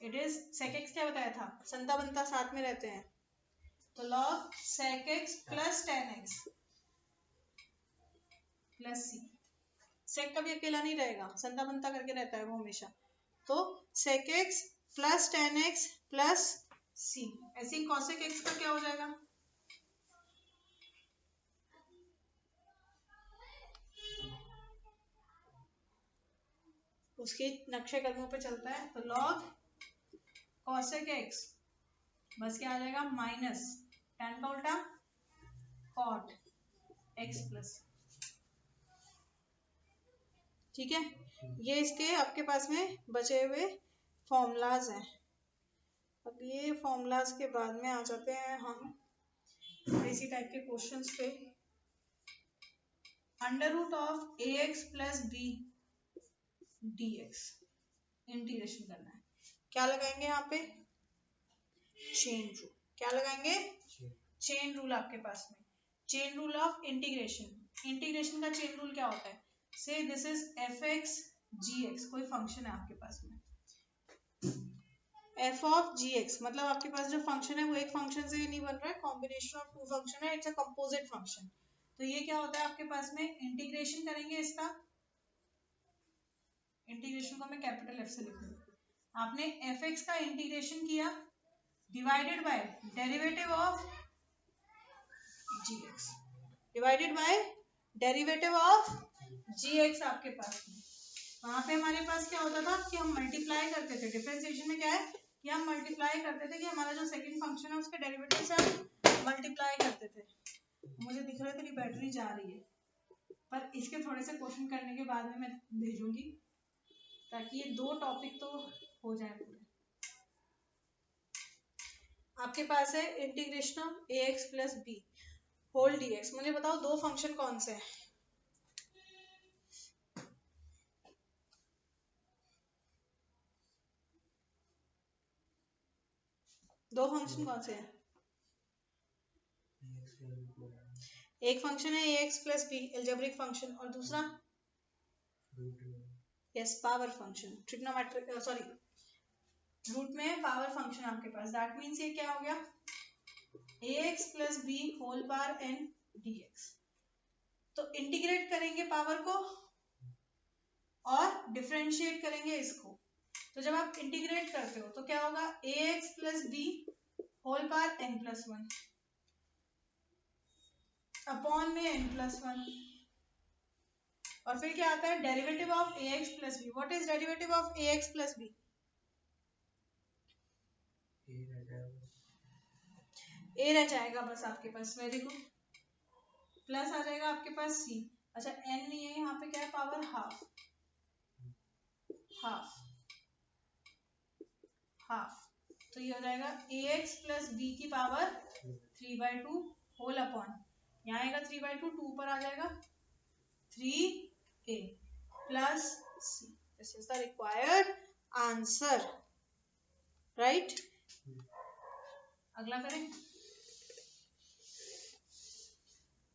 A: it is sec x क्या बताया था, संता बनता साथ में रहते हैं, तो log sec x plus tan x plus c, sec कभी अकेला नहीं रहेगा, संता बनता करके रहता है वो हमेशा, तो sec x plus tan x plus c, ऐसे ही cosec x का क्या हो जाएगा, उसके नक्शे कदमों पे चलता है, तो log cosec x बस क्या आ जाएगा, माइनस tan का उल्टा cot x प्लस, ठीक है। ये इसके आपके पास में बचे हुए फॉर्मूलाज हैं। अब ये फॉर्मूलाज के बाद में आ जाते हैं हम इसी टाइप के क्वेश्चंस पे। Under root of a x plus b d x integration करना है, क्या लगाएंगे यहाँ पे, चेन रूल, क्या लगाएंगे, चेन रूल आपके पास में, chain rule of integration, integration का चेन रूल क्या होता है, say this is f x g x, कोई फंक्शन है आपके पास में एफ ऑफ जी एक्स, मतलब आपके पास जो फंक्शन है वो एक फंक्शन से नहीं बन रहा है, कॉम्बिनेशन ऑफ टू फंक्शन है, इट्स अ कंपोजिट फंक्शन। तो ये क्या होता है आपके पास में, इंटीग्रेशन करेंगे इसका, इंटीग्रेशन को मैं कैपिटल एफ से लिखूंगी, आपने एफ एक्स का इंटीग्रेशन किया divided by derivative of g x, divided by derivative of g x आपके पास में, वहां पे हमारे पास क्या होता था कि हम मल्टीप्लाई करते थे, डिफरेंशिएशन में क्या है कि हम मल्टीप्लाई करते थे कि हमारा जो सेकंड फंक्शन है उसके डेरिवेटिव से हम मल्टीप्लाई करते थे। मुझे दिख रहा था कि बैटरी जा रही है, पर इसके थोड़े से क्वेश्चन करने के बाद में मैं भेजूंगी ताकि ये दो टॉपिक तो हो जाए पूरे। आपके पास है integration of a x plus b whole d x, मुझे बताओ दो फंक्शन कौन से हैं, दो फंक्शन कौन से हैं, एक फंक्शन है a x plus b algebraic function, और दूसरा yes power function, trigonometric sorry root में पावर फंक्शन आपके पास, दैट मीन्स ये क्या हो गया, a x plus b whole power n d x, तो इंटीग्रेट करेंगे पावर को और डिफरेंशिएट करेंगे इसको, तो जब आप इंटीग्रेट करते हो तो क्या होगा, a x plus b whole power n plus one upon में एन प्लस वन, और फिर क्या आता है derivative of a x plus b, what is derivative of a x plus b, a रह जाएगा बस आपके पास, वेरी गुड, प्लस आ जाएगा आपके पास सी, अच्छा एन नहीं है यहाँ पे, क्या है पावर हाफ, हाफ हाफ, तो ये हो जाएगा ए एक्स प्लस बी की पावर 3/2 होल अपॉन, यहाँ आएगा 3/2, 2 पर आ जाएगा 3a plus c, this is the required answer, right. अगला करें,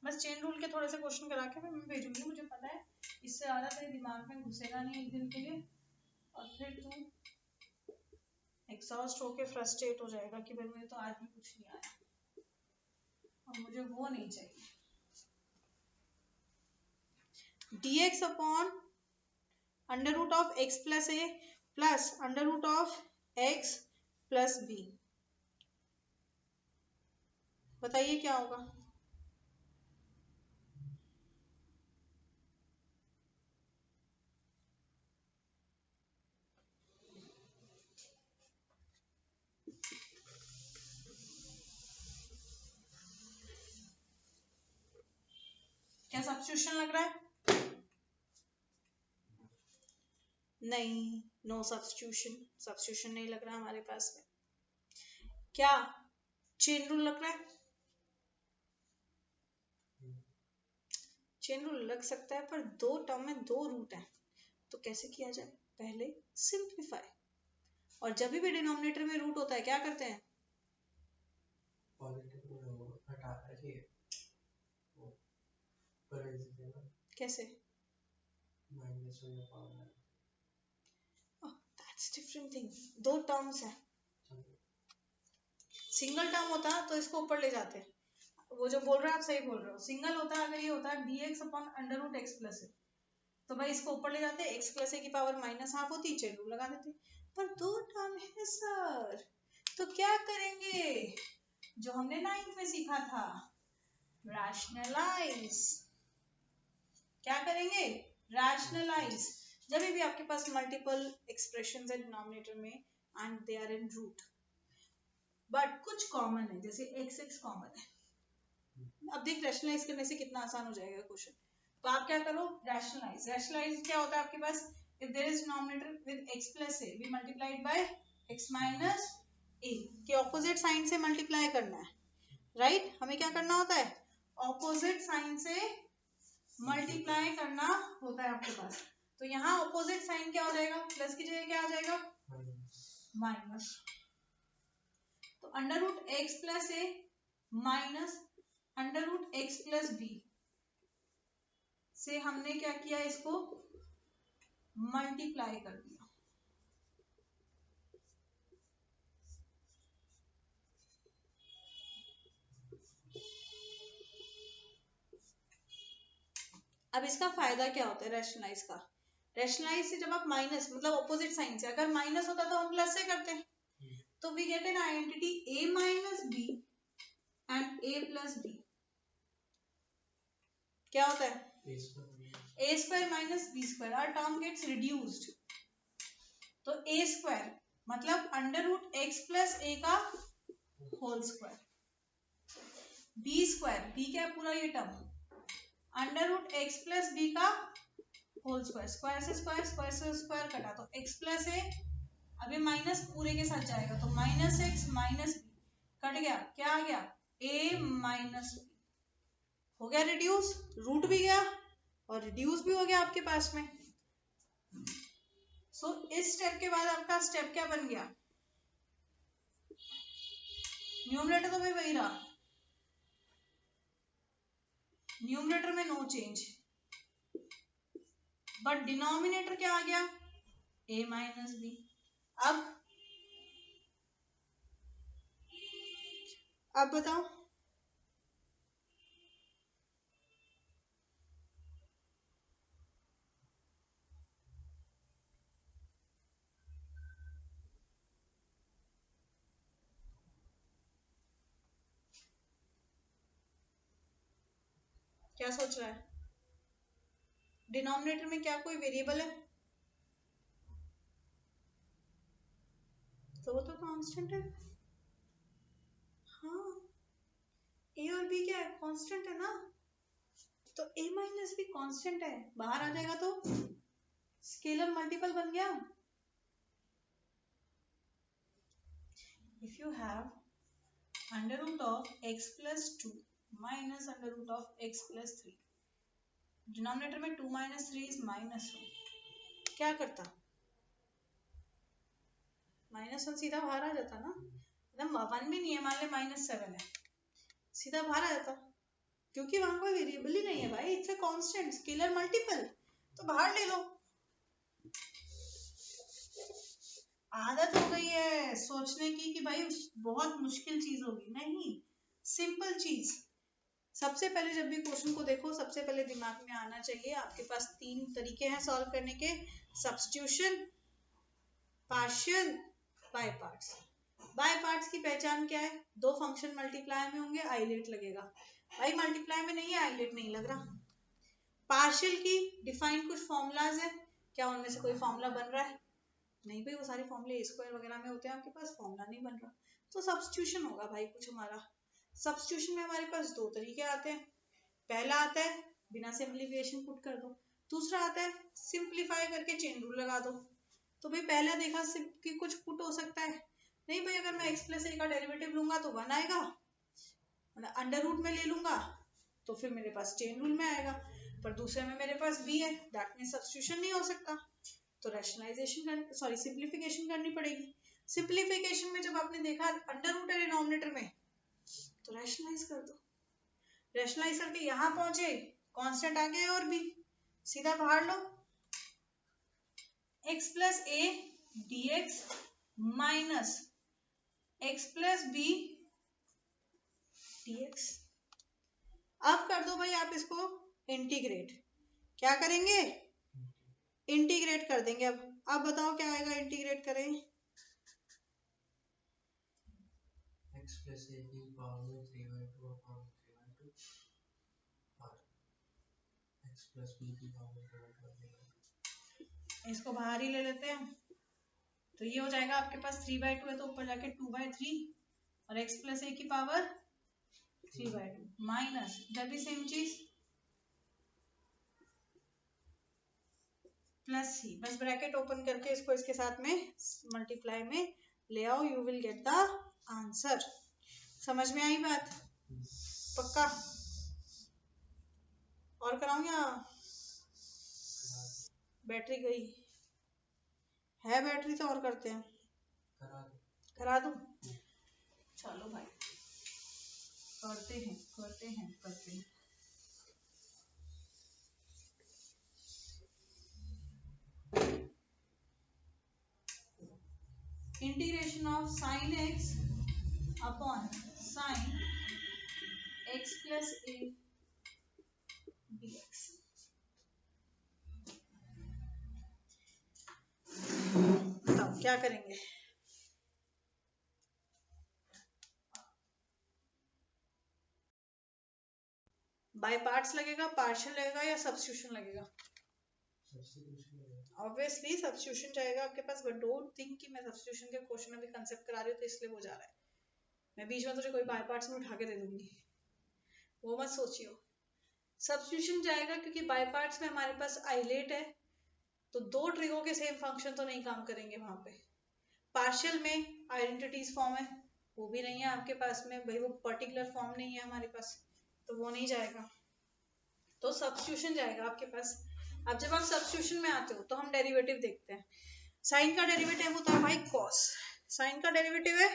A: बस चेन रूल के थोड़े से क्वेश्चन करा के मैं भेजूंगी, मुझे पता है इससे ज्यादा तेरे दिमाग में घुसेगा नहीं एक दिन के लिए, और फिर तू एग्जॉस्ट होके फ्रस्ट्रेट हो जाएगा कि भाई मुझे तो आज भी कुछ नहीं आया, और मुझे वो नहीं चाहिए। dx upon under root of x plus a plus under root of x plus b, बताइए क्या होगा, क्या सब्स्टिट्यूशन लग रहा है? नहीं, नो सब्स्टिट्यूशन नहीं लग रहा हमारे पास में। क्या चेन रूल लग रहा है? चेन रूल लग सकता है, पर दो टर्म में दो रूट है, तो कैसे किया जाए? पहले सिंप्लीफाई, और जब भी डिनोमिनेटर में रूट होता है क्या करते हैं? कैसे? दैट्स डिफरेंट थिंग, दो टर्म्स है। सिंगल टर्म होता तो इसको ऊपर ले जाते, वो जो बोल रहे हैं आप सही बोल रहे हो। सिंगल होता अगर ये होता dx upon under root x plus है, तो भाई इसको ऊपर ले जाते, x प्लस ए की पावर माइनस हाफ होती, चेन रूल लगा देते। पर दो टर्म है सर, तो क्या करेंगे? जो हमने 9th में सीखा था, रैशनलाइज। क्या करेंगे? रैशनलाइज। जब भी आपके पास मल्टीपल एक्सप्रेशंस है डिनोमिनेटर में and they are in root, but कुछ कॉमन है, जैसे x कॉमन है। अब देख रैशनलाइज करने से कितना आसान हो जाएगा क्वेश्चन। तो आप क्या करो? रैशनलाइज क्या होता है आपके पास? If there is denominator with x plus a, we multiplied by x minus a के ऑपोजिट साइन से मल्टीप्लाई करना है, राइट? हमें क्या करना होता है? ऑपोजिट साइन से मल्टीप्लाई करना होता है आपके पास। तो यहाँ ऑपोजिट साइन क्या हो जाएगा? प्लस की जगह क्या आ जाएगा? माइनस। तो under root x plus a minus under root x plus b से हमने क्या किया? इसको मल्टीप्लाई कर दिया। अब इसका फायदा क्या होता है रैशनलाइज का? रैशनलाइज से जब आप माइनस, मतलब ऑपोजिट साइन से, अगर माइनस होता तो हम प्लस से करते हैं, तो we get an identity a minus b and a plus b. क्या होता है? a square minus b square, our term gets reduced. तो a स्क्वायर मतलब under root x plus a का whole square, b square, b क्या है? पूरा ये टर्म, under root x plus b का होल स्क्वायर, स्क्वायर से स्क्वायर, स्क्वायर से स्क्वायर कटा, तो x प्लस ए, अब ये माइनस पूरे के साथ जाएगा, तो minus x minus b cut गया, क्या आ गया? a माइनस बी हो गया रिड्यूस, रूट भी गया और रिड्यूस भी हो गया आपके पास में। सो इस स्टेप के बाद आपका स्टेप क्या बन गया? न्यूमरेटर तो भाई वही रहा, न्यूमरेटर में नो चेंज, बट डिनोमिनेटर क्या आ गया? a minus b. अब बताओ, क्या सोच रहा है? डिनोमिनेटर में क्या कोई वेरिएबल है? तो वो तो कांस्टेंट है। हाँ, a और b क्या है? कांस्टेंट है ना, तो a माइनस बी कांस्टेंट है, बाहर आ जाएगा तो स्केलर मल्टीपल बन गया। If you have under root of x plus 2 minus under root of x plus 3, denominator में 2 माइनस 3 इज माइनस 1, क्या करता? माइनस 1 सीधा बाहर आ जाता ना, मतलब 1 भी नहीं है, मान ले माइनस 7 है, सीधा बाहर आ जाता, क्योंकि वहां कोई वेरिएबल ही नहीं है भाई, it's a constant scalar multiple, तो बाहर ले लो। आदत हो गई है सोचने की कि भाई बहुत मुश्किल चीज होगी, नहीं, सिंपल चीज। सबसे पहले जब भी क्वेश्चन को देखो, सबसे पहले दिमाग में आना चाहिए आपके पास 3 तरीके हैं सॉल्व करने के, substitution, partial, by parts. By parts की पहचान क्या है? दो फंक्शन मल्टीप्लाई में होंगे, आइलेट लगेगा, भाई मल्टीप्लाई में नहीं है, आइलेट नहीं लग रहा। पार्शियल की डिफाइन कुछ फॉर्मूलाज है, क्या उनमें से कोई फॉर्मूला बन रहा है? नहीं भाई, वो सारे फॉर्मूले स्क्वायर वगैरह में होते हैं, आपके पास फॉर्मूला नहीं बन रहा, तो सब्स्टिट्यूशन होगा भाई कुछ हमारा। सब्स्टिट्यूशन में हमारे पास दो तरीके आते हैं, पहला आता है बिना सिंप्लीफिकेशन पुट कर दो। दूसरा आता है सिंप्लीफाई करके चेन रूल लगा दो। तो भाई पहले देखा कि कुछ पुट हो सकता है, नहीं भाई अगर मैं x प्लस ए का डेरिवेटिव लूंगा तो 1 आएगा, मतलब अंडर रूट में ले लूंगा तो फिर मेरे पास चेन रूल में आएगा, पर दूसरे में मेरे पास b है, दैट मीन सब्स्टिट्यूशन नहीं हो सकता, तो रैशनलाइजेशन सॉरी सिंप्लीफिकेशन करनी पड़ेगी। सिंप्लीफिकेशन में जब आपने देखा अंडर रूट है डिनोमिनेटर में तो रैशनलाइज कर दो, रैशनलाइज करके यहाँ पहुंचे, कांस्टेंट आ गया और b सीधा बाहर लो, x plus a dx minus x plus b dx। अब कर दो भाई आप इसको इंटीग्रेट, क्या करेंगे इंटीग्रेट कर देंगे। अब बताओ क्या आएगा इंटीग्रेट करें,
B: x प्लस ए की पावर में 3/2 अपॉन 3/2 और x प्लस बी की पावर 2/3।
A: इसको बाहर ही ले लेते हैं, तो ये हो जाएगा आपके पास 3/2 है तो ऊपर जाके 2/3 और x प्लस ए की पावर 3/2 माइनस इधर भी सेम चीज प्लस सी, बस ब्रैकेट ओपन करके इसको इसके साथ में मल्टीप्लाई में ले आओ, you will get the answer. समझ में आई बात? पक्का? और कराऊं या बैटरी गई है? बैटरी तो और करते हैं, करा दूं? चलो भाई करते हैं करते हैं करते हैं। Integration of sine x upon sine x plus a dx। बताओ क्या करेंगे? बाय पार्ट्स लगेगा, पार्शियल लगेगा या सब्स्टिट्यूशन लगेगा? ऑब्वियसली सब्स्टिट्यूशन जाएगा आपके पास, बट डोंट थिंक कि मैं सब्स्टिट्यूशन के क्वेश्चन में भी कंसेप्ट करा रही हूँ तो इसलिए वो जा रहा है। मैं बीच में तुझे कोई बाय पार्ट्स में उठा के दे दूंगी, वो मत सोचियो। सब्स्टिट्यूशन जाएगा क्योंकि बाय पार्ट्स में हमारे पास आइलेट है, तो दो ट्रिगों के सेम फंक्शन तो नहीं काम करेंगे वहां पे। पार्शियल में आइडेंटिटीज फॉर्म है, वो भी नहीं है आपके पास में भाई, वो पर्टिकुलर फॉर्म नहीं है हमारे पास, तो वो नहीं जाएगा, तो सब्स्टिट्यूशन जाएगा आपके पास। अब जब आप सब्स्टिट्यूशन में आते हो तो हम डेरिवेटिव देखते हैं। साइन का डेरिवेटिव होता है भाई कॉस, साइन का डेरिवेटिव है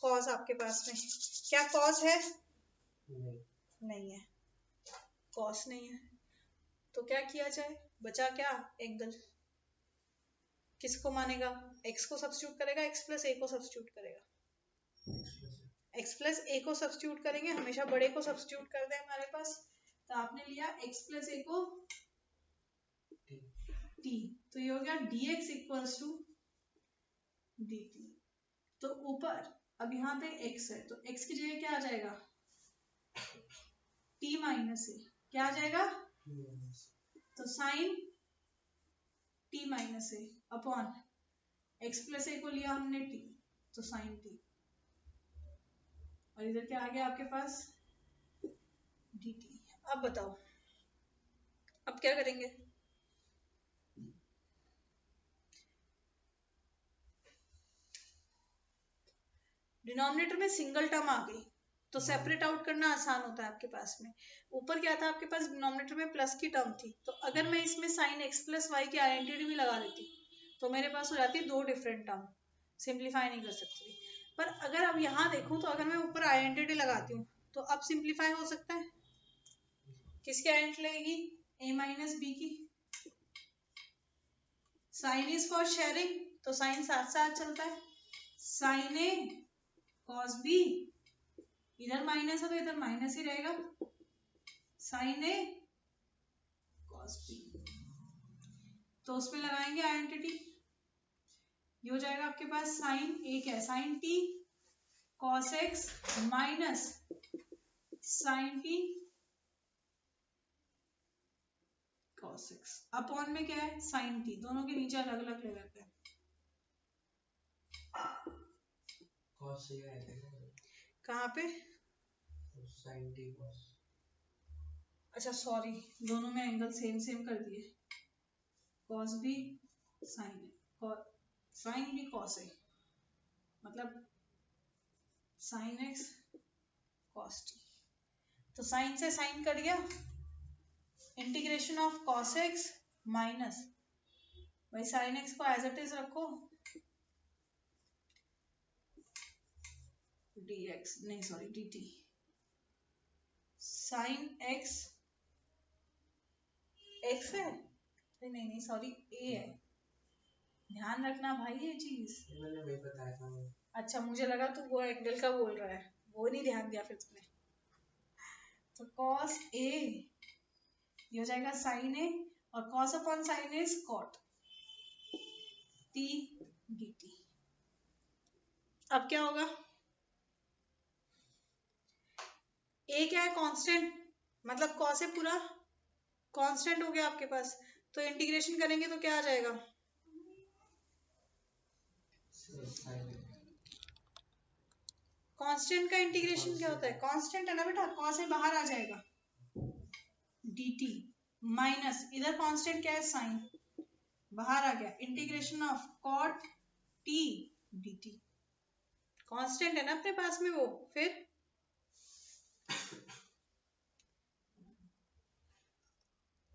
A: कॉस आपके पास में, क्या कॉस है? नहीं है, कॉस नहीं है, तो क्या किया जाए, बचा क्या? एंगल। किसको मानेगा? x को सब्स्टिट्यूट करेगा, x प्लस ए को सब्स्टिट्यूट करेगा, x प्लस ए को सब्स्टिट्यूट करेंगे, हमेशा बड़े को सब्स्टिट्यूट कर दे हमारे पास, तो आपने लिया x प्लस ए को t, तो ये हो गया dx इक्वल्स टू dt। तो ऊपर अब यहाँ पे x है तो x की जगह क्या आ जाएगा? t माइनस ए, क्या आ जाएगा? तो साइन t माइनस ए अपॉन x प्लस ए को लिया हमने t, तो साइन t, और इधर क्या आ गया आपके पास? dt। अब बताओ अब क्या करेंगे? डिनोमिनेटर में सिंगल टर्म आ गई तो सेपरेट आउट करना आसान होता है आपके पास में। ऊपर क्या था आपके पास? डिनोमिनेटर में प्लस की टर्म थी, तो अगर मैं इसमें साइन एक्स प्लस वाई की आइडेंटिटी भी लगा देती तो मेरे पास हो जाती दो डिफरेंट टर्म, सिंप्लीफाई नहीं कर सकती। पर अगर अब यहाँ देखूं तो अगर मैं ऊपर आइडेंटिटी लगाती हूँ तो अब सिंप्लीफाई हो सकता है। किसकी आइडेंटिटी लगेगी? ए माइनस बी की। साइन इज फॉर शेयरिंग, तो साइन साथ साथ चलता है, साइन ए कॉस बी, इधर माइनस है तो इधर माइनस ही रहेगा, साइन ए कॉस बी, तो उसमें लगाएंगे आइडेंटिटी, ये हो जाएगा आपके पास साइन ए क्या है? Sine t cos x minus sine t cos x, upon में क्या है? साइन टी, दोनों के नीचे अलग अलग ले लेते हैं।
B: कॉस से आएगा
A: कहाँ पे?
B: साइन टी कॉस,
A: अच्छा सॉरी, दोनों में एंगल सेम सेम कर दिए, कॉस भी साइन है, साइन भी कॉस है, मतलब साइन एक्स कॉस टी। तो साइन से साइन कट गया, integration of cos x minus, भाई साइन एक्स को एज इट इज रखो, dx नहीं sorry dt, sine x x है, नहीं नहीं सॉरी ए है, ध्यान रखना भाई ये चीज।
B: मैंने वही बताया था।
A: अच्छा मुझे लगा तू वो एंगल का बोल रहा है, वो नहीं ध्यान दिया फिर तुमने। तो cos a ये हो जाएगा sin a, और cos upon sin is cot t dt। अब क्या होगा, a क्या है कांस्टेंट, मतलब cos से पूरा कांस्टेंट हो गया आपके पास, तो इंटीग्रेशन करेंगे तो क्या आ जाएगा, कांस्टेंट का इंटीग्रेशन क्या होता है, कांस्टेंट है ना बेटा, cos से बाहर आ जाएगा dt माइनस, इधर कांस्टेंट क्या है साइन, बाहर आ गया, integration of cot t dt, constant है ना अपने पास में वो, फिर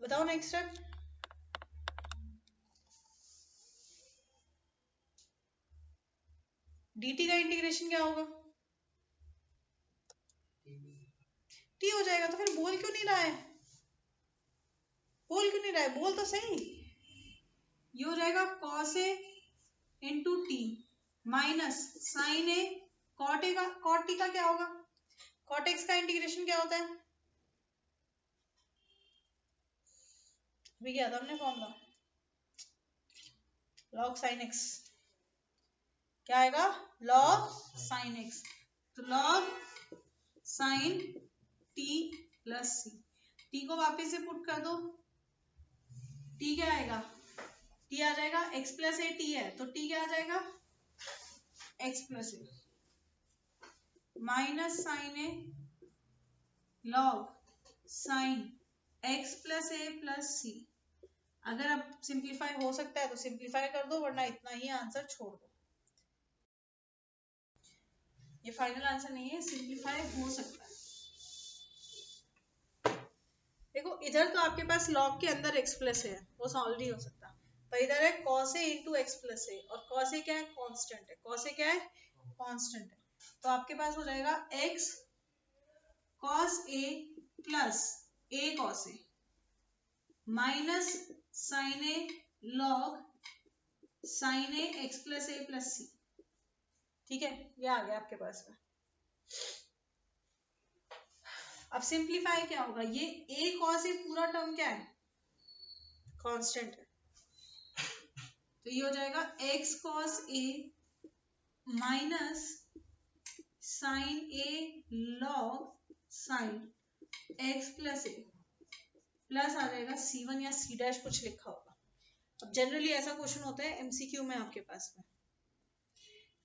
A: बताओ नेक्स्ट स्टेप। dt का इंटीग्रेशन क्या होगा, t हो जाएगा, तो फिर बोल क्यों नहीं रहा है, बोल क्यों नहीं रहा है, बोल तो सही। ये हो जाएगा cos a into t minus sine a cot a का, कॉट टी का क्या होगा, कॉट एक्स का इंटीग्रेशन क्या होता है, अभी क्या था हमने फॉर्मूला, लॉग साइन एक्स, क्या आएगा लॉग साइन एक्स, तो लॉग साइन टी प्लस सी, टी को वापस से पुट कर दो, टी क्या आएगा, टी आ जाएगा एक्स प्लस ए, टी है तो टी क्या आ जाएगा x plus a minus sine a log sign x plus a plus सी। अगर अब सिंप्लीफाई हो सकता है तो सिंप्लीफाई कर दो, वरना इतना ही आंसर छोड़ दो, ये फाइनल आंसर नहीं है, सिंप्लीफाई हो सकता है। देखो इधर तो आपके पास लॉग के अंदर एक्स प्लस है, वो सॉल्व नहीं हो सकता, पर इधर है cos a into x plus a, और cos a क्या है कांस्टेंट है, cos a क्या है कांस्टेंट है, तो आपके पास हो जाएगा x cos a plus a cos a minus sine a log sine a x plus a plus c. ठीक है, ये आ गया आपके पास में। अब सिंप्लीफाई क्या होगा, ये a cos a पूरा टर्म क्या है कांस्टेंट है, तो ये हो जाएगा x cos a minus sine a log sine x plus a plus आ जाएगा c1 या c डैश कुछ लिखा होगा। अब जनरली ऐसा क्वेश्चन होता है एमसीक्यू में आपके पास में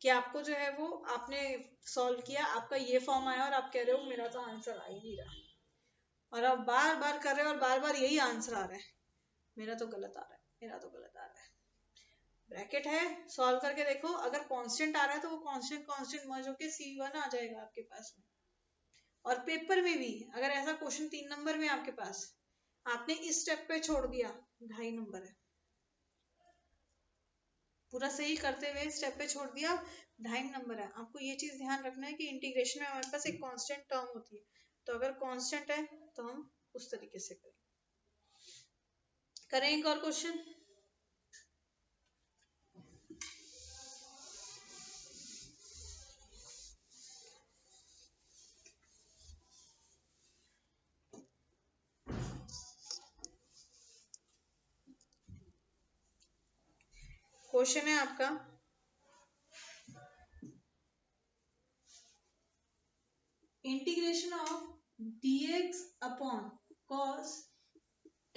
A: कि आपको जो है वो आपने सॉल्व किया, आपका ये फॉर्म आया और आप कह रहे हो मेरा तो आंसर आ ही नहीं रहा, और आप बार बार कर रहे हो और बार बार यही आंसर आ रहा है, मेरा तो गलत आ रहा है, मेरा तो गलत आ रहा है। ब्रैकेट है, सॉल्व करके देखो, अगर कांस्टेंट आ रहा है तो वो कांस्टेंट कांस्टेंट मर्ज होके C1 आ जाएगा आपके पास में। और पेपर में भी अगर ऐसा क्वेश्चन 3 नंबर में आपके पास, आपने इस स्टेप पे छोड़ दिया, 2.5 नंबर है, पूरा सही करते हुए स्टेप पे छोड़ दिया, 2.5 नंबर है। आपको ये चीज ध्यान रखना है कि इंटीग्रेशन में हमारे पास एक कांस्टेंट टर्म होती है, तो अगर कांस्टेंट है तो हम उस तरीके से करें एक और क्वेश्चन। क्वेश्चन है आपका, इंटीग्रेशन ऑफ dx अपॉन cos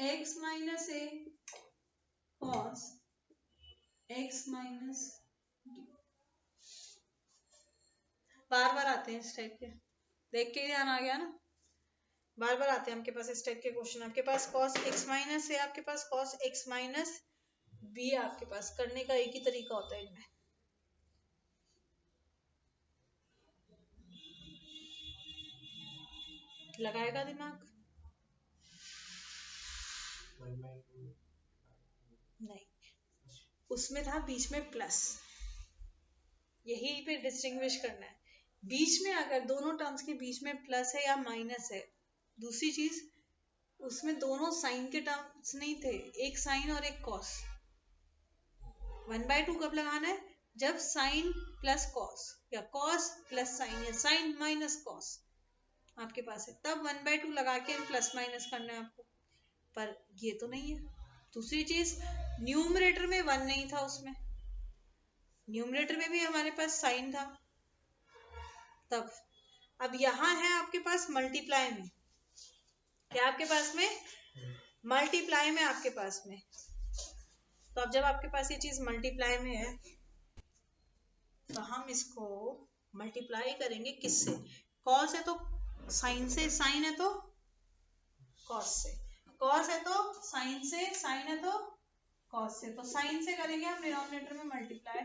A: x minus a cos x minus d, बार बार आते हैं इस टाइप के, देख के ही ध्यान आ गया ना, बार बार आते हैं आपके पास इस टाइप के क्वेश्चन। आपके पास cos x माइनस है, आपके पास cos x माइनस b, आपके पास करने का एक ही तरीका होता है इनमें। लगाएगा दिमाग? नहीं, उसमें था बीच में प्लस, यही पे डिस्टिंग्विश करना है। बीच में अगर दोनों टर्म्स के बीच में प्लस है या माइनस है, दूसरी चीज उसमें दोनों साइन के टर्म्स नहीं थे, एक साइन और एक कॉस। 1/2 कब लगाना है? जब साइन प्लस कॉस या कॉस प्लस साइन या साइन माइनस कॉस आपके पास है, तब 1/2 लगा के प्लस माइनस करना है आपको। पर ये तो नहीं है। दूसरी चीज, न्यूमरेटर में 1 नहीं था, उसमें न्यूमरेटर में भी हमारे पास साइन था तब। अब यहाँ है आपके पास मल्टीप्लाई में, क्या आपके पास में मल्टीप्लाई में आपके पास में। तो अब जब आपके पास ये चीज मल्टीप्लाई में है तो हम इसको मल्टीप्लाई करेंगे किससे? कॉस है तो साइन से, साइन है तो कॉस से, कॉस है तो साइन से, साइन है तो कॉस से। तो साइन से करेंगे हम डिनोमिनेटर में मल्टीप्लाई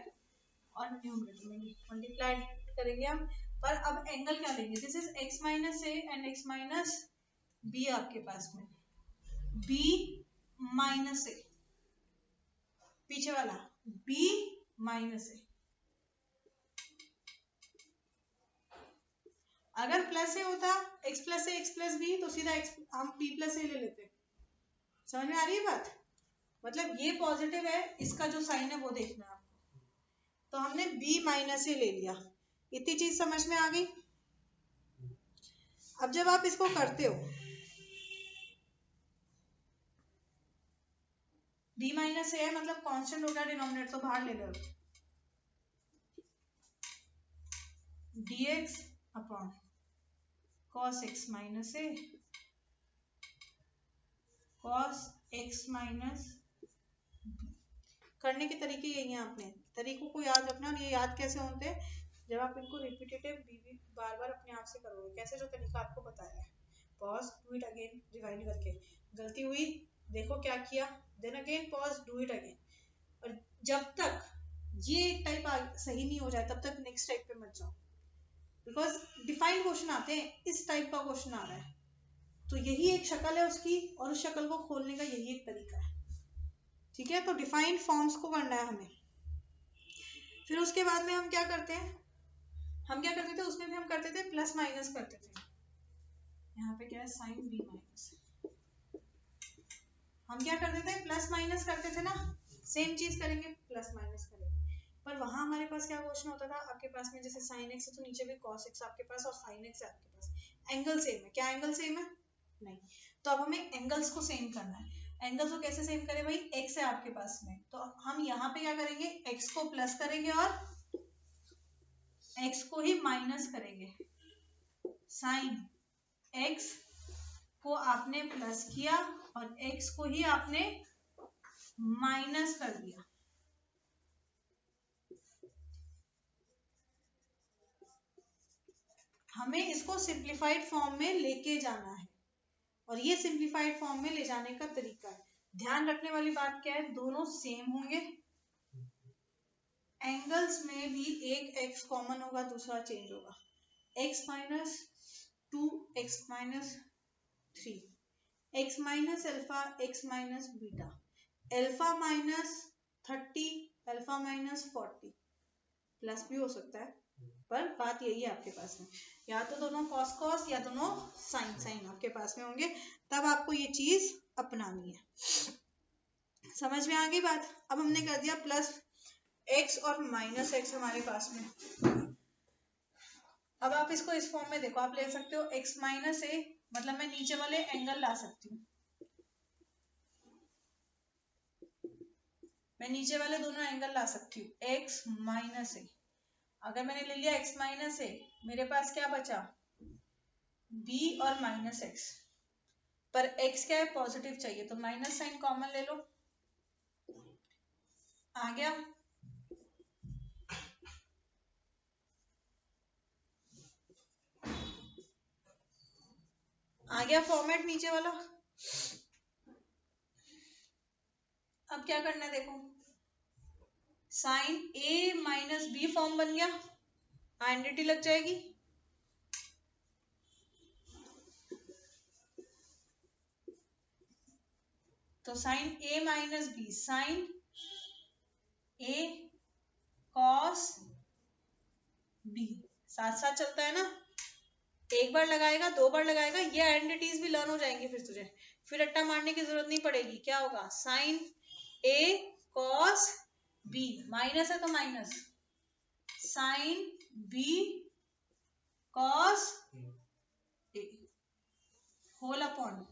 A: और न्यूमरेटर में मल्टीप्लाई करेंगे हम। पर अब एंगल क्या लेंगे? This is x minus a and x minus b आपके पास में, b माइनस ए, पीछे वाला b माइनस ए। अगर प्लस ए होता x प्लस ए x प्लस बी, तो सीधा हम p प्लस ए ले लेते। समझ में आ रही है बात? मतलब ये पॉजिटिव है, इसका जो साइन है वो देखना है आपको। तो हमने b माइनस ए ले लिया, इतनी चीज समझ में आ गई। अब जब आप इसको करते हो, b माइनस ए है मतलब कांस्टेंट हो गया डिनोमिनेटर, तो बाहर ले लो, dx अपॉन cos x minus a cos x minus. करने के तरीके यही हैं, आपने तरीकों को याद रखना। और ये याद कैसे होते हैं? जब आप इनको रिपीटेटिव बार बार अपने आप से करोगे। कैसे? जो तरीका आपको बताया है, pause do it again, rewind करके, गलती हुई देखो क्या किया, then again pause do it again. और जब तक ये टाइप सही नहीं हो जाए तब तक नेक्स्ट टाइप पे मत जाओ, बिकॉज डिफाइंड क्वेश्चन आते हैं, इस टाइप का क्वेश्चन आ रहा है तो यही एक शक्ल है उसकी, और उस शक्ल को खोलने का यही एक तरीका है। ठीक है, तो डिफाइंड फॉर्म्स को करना है हमें। फिर उसके बाद में हम क्या करते हैं, हम क्या करते थे उसमें भी हम करते थे प्लस माइनस करते थे। यहाँ पे क्या है, साइन बी माइनस, हम क्या करते थे प्लस माइनस करते थे ना, सेम चीज करेंगे प्लस माइनस करेंगे। पर वहां हमारे पास क्या क्वेश्चन होता था, आपके पास में जैसे साइन एक्स है तो नीचे भी कॉस एक्स आपके पास और साइन एक्स है आपके पास, एंगल सेम है। क्या एंगल सेम है? नहीं। तो अब हमें एंगल्स को सेम करना है। एंगल्स को कैसे सेम करें भाई? एक्स है आपके पास में, तो हम यहाँ पे क्या करेंगे, एक्स को प्लस करेंगे और एक्स को ही माइनस करेंगे। साइन एक्स को आपने प्लस किया और एक्स को ही आपने माइनस कर दिया। हमें इसको सिंप्लीफाइड फॉर्म में लेके जाना है, और ये सिंप्लीफाइड फॉर्म में ले जाने का तरीका है। ध्यान रखने वाली बात क्या है, दोनों सेम होंगे, एंगल्स में भी एक एक्स कॉमन होगा, दूसरा चेंज होगा। X minus 2 x minus 3, x minus alpha x minus beta, alpha minus 30 alpha minus 40, plus भी हो सकता है, पर बात यही है आपके पास में, या तो दोनों कॉस कॉस या दोनों साइन साइन आपके पास में होंगे, तब आपको ये चीज अपनानी है। समझ में आ गई बात? अब हमने कर दिया प्लस एक्स और माइनस एक्स हमारे पास में। अब आप इसको इस फॉर्म में देखो, आप ले सकते हो एक्स माइनस ए, मतलब मैं नीचे वाले एंगल ला सकती हूँ, मैं नीचे वाले दोनों एंगल ला सकती हूँ, एक्स माइनस ए। अगर मैंने ले लिया x माइनस ए, मेरे पास क्या बचा, b और माइनस एक्स, पर x क्या है, पॉजिटिव चाहिए, तो माइनस साइन कॉमन ले लो, आ गया। आ गया फॉर्मेट नीचे वाला। अब क्या करना है देखो, साइन ए माइनस बी फॉर्म बन गया, आइडेंटिटी लग जाएगी। तो sign A minus B, sign a cos B, साथ साथ चलता है ना, एक बार लगाएगा, दो बार लगाएगा, ये आइडेंटिटीज भी लर्न हो जाएंगी, फिर तुझे फिर रट्टा मारने की जरूरत नहीं पड़ेगी। क्या होगा, sine a cos b, minus है तो minus, sine b cos a whole upon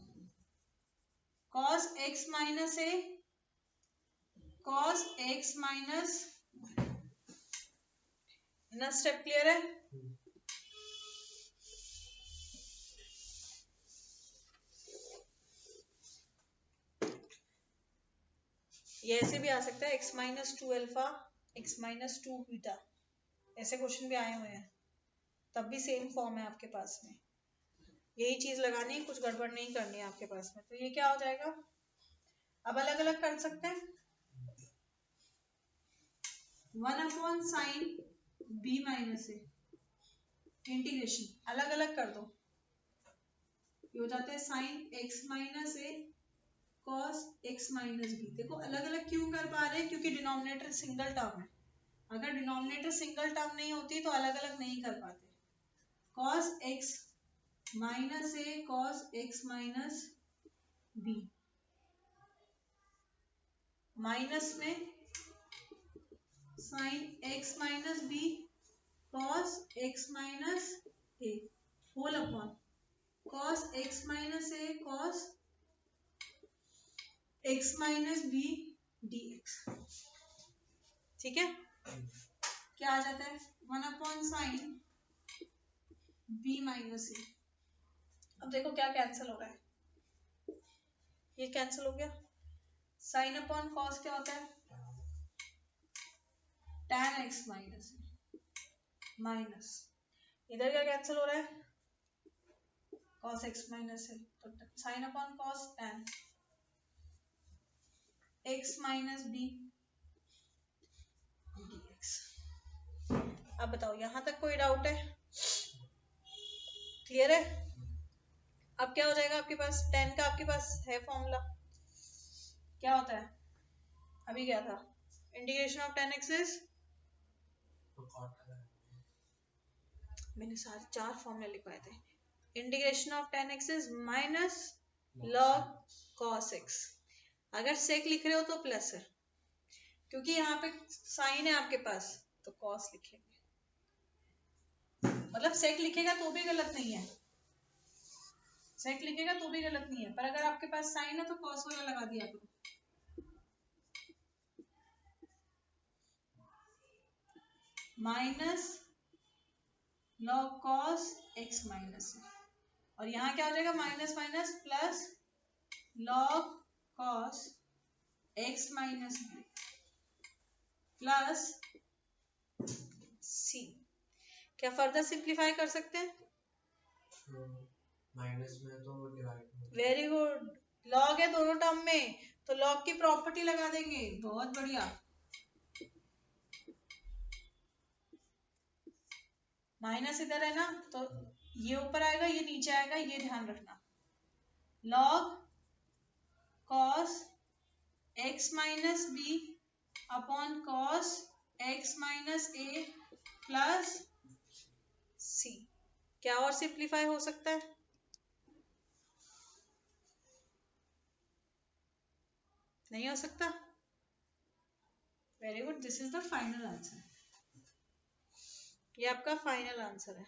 A: cos x minus a cos x minus, ना स्टेप क्लियर है? ये ऐसे भी आ सकता है, x minus two alpha x minus two beta, ऐसे क्वेश्चन भी आए हुए हैं, तब भी सेम फॉर्म है आपके पास में। यही चीज लगानी है, कुछ गड़बड़ नहीं करनी है आपके पास में। तो ये क्या हो जाएगा, अब अलग अलग कर सकते हैं, 1 अपॉन साइन बी माइनस ए, इंटीग्रेशन अलग अलग कर दो, ये हो जाता है sign x minus a cos x minus B. देखो अलग अलग क्यों कर पा रहे हैं, क्योंकि डिनोमिनेटर सिंगल टर्म है, अगर डिनोमिनेटर सिंगल टर्म नहीं होती तो अलग अलग नहीं कर पाते। Cos x minus a cos x minus b, minus में sine x minus b cos x minus a whole upon cos x minus a cos x minus b d x. ठीक है, क्या आ जाता है, 1 upon sine b minus a. अब देखो क्या कैंसिल हो रहा है, ये कैंसिल हो गया, साइन अपॉन कॉस क्या होता है, tan एक्स माइनस माइनस, इधर क्या कैंसिल हो रहा है, cos x माइनस है, तो sine upon cos tan x minus b dx। अब बताओ यहां तक कोई डाउट है, क्लियर है? अब क्या हो जाएगा आपके पास, tan का आपके पास है फॉर्मूला, क्या होता है, अभी क्या था, integration of tan x is, मैंने सारे 4 फॉर्मूले लिखवाए थे, integration of tan x is minus log cos x, अगर sec लिख रहे हो तो प्लस है, क्योंकि यहाँ पे साइन है आपके पास तो cos लिखेंगे, मतलब sec लिखेगा तो भी गलत नहीं है, sec लिखेगा तो भी गलत नहीं है, पर अगर आपके पास साइन है तो cos वाला लगा दिया करो। Minus log cos x minus, और यहाँ क्या हो जाएगा, minus minus plus log cos x minus plus c। क्या फर्दर सिंप्लीफाई कर सकते हैं,
B: माइनस में तो डिवाइड,
A: वेरी गुड, log है दोनों टर्म में तो log की प्रॉपर्टी लगा देंगे, बहुत बढ़िया, माइनस इधर है ना तो ये ऊपर आएगा ये नीचे आएगा, ये ध्यान रखना, log cos x minus B upon cos x minus A plus सी। क्या और सिंप्लीफाई हो सकता है, नहीं हो सकता, very good, this is the final answer, ये आपका फाइनल आंसर है।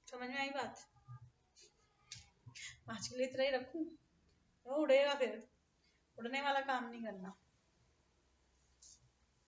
A: समझ में आई बात, आज के लिए इतना ही रखूं, वो उड़ेगा फिर, उड़ने वाला काम नहीं करना।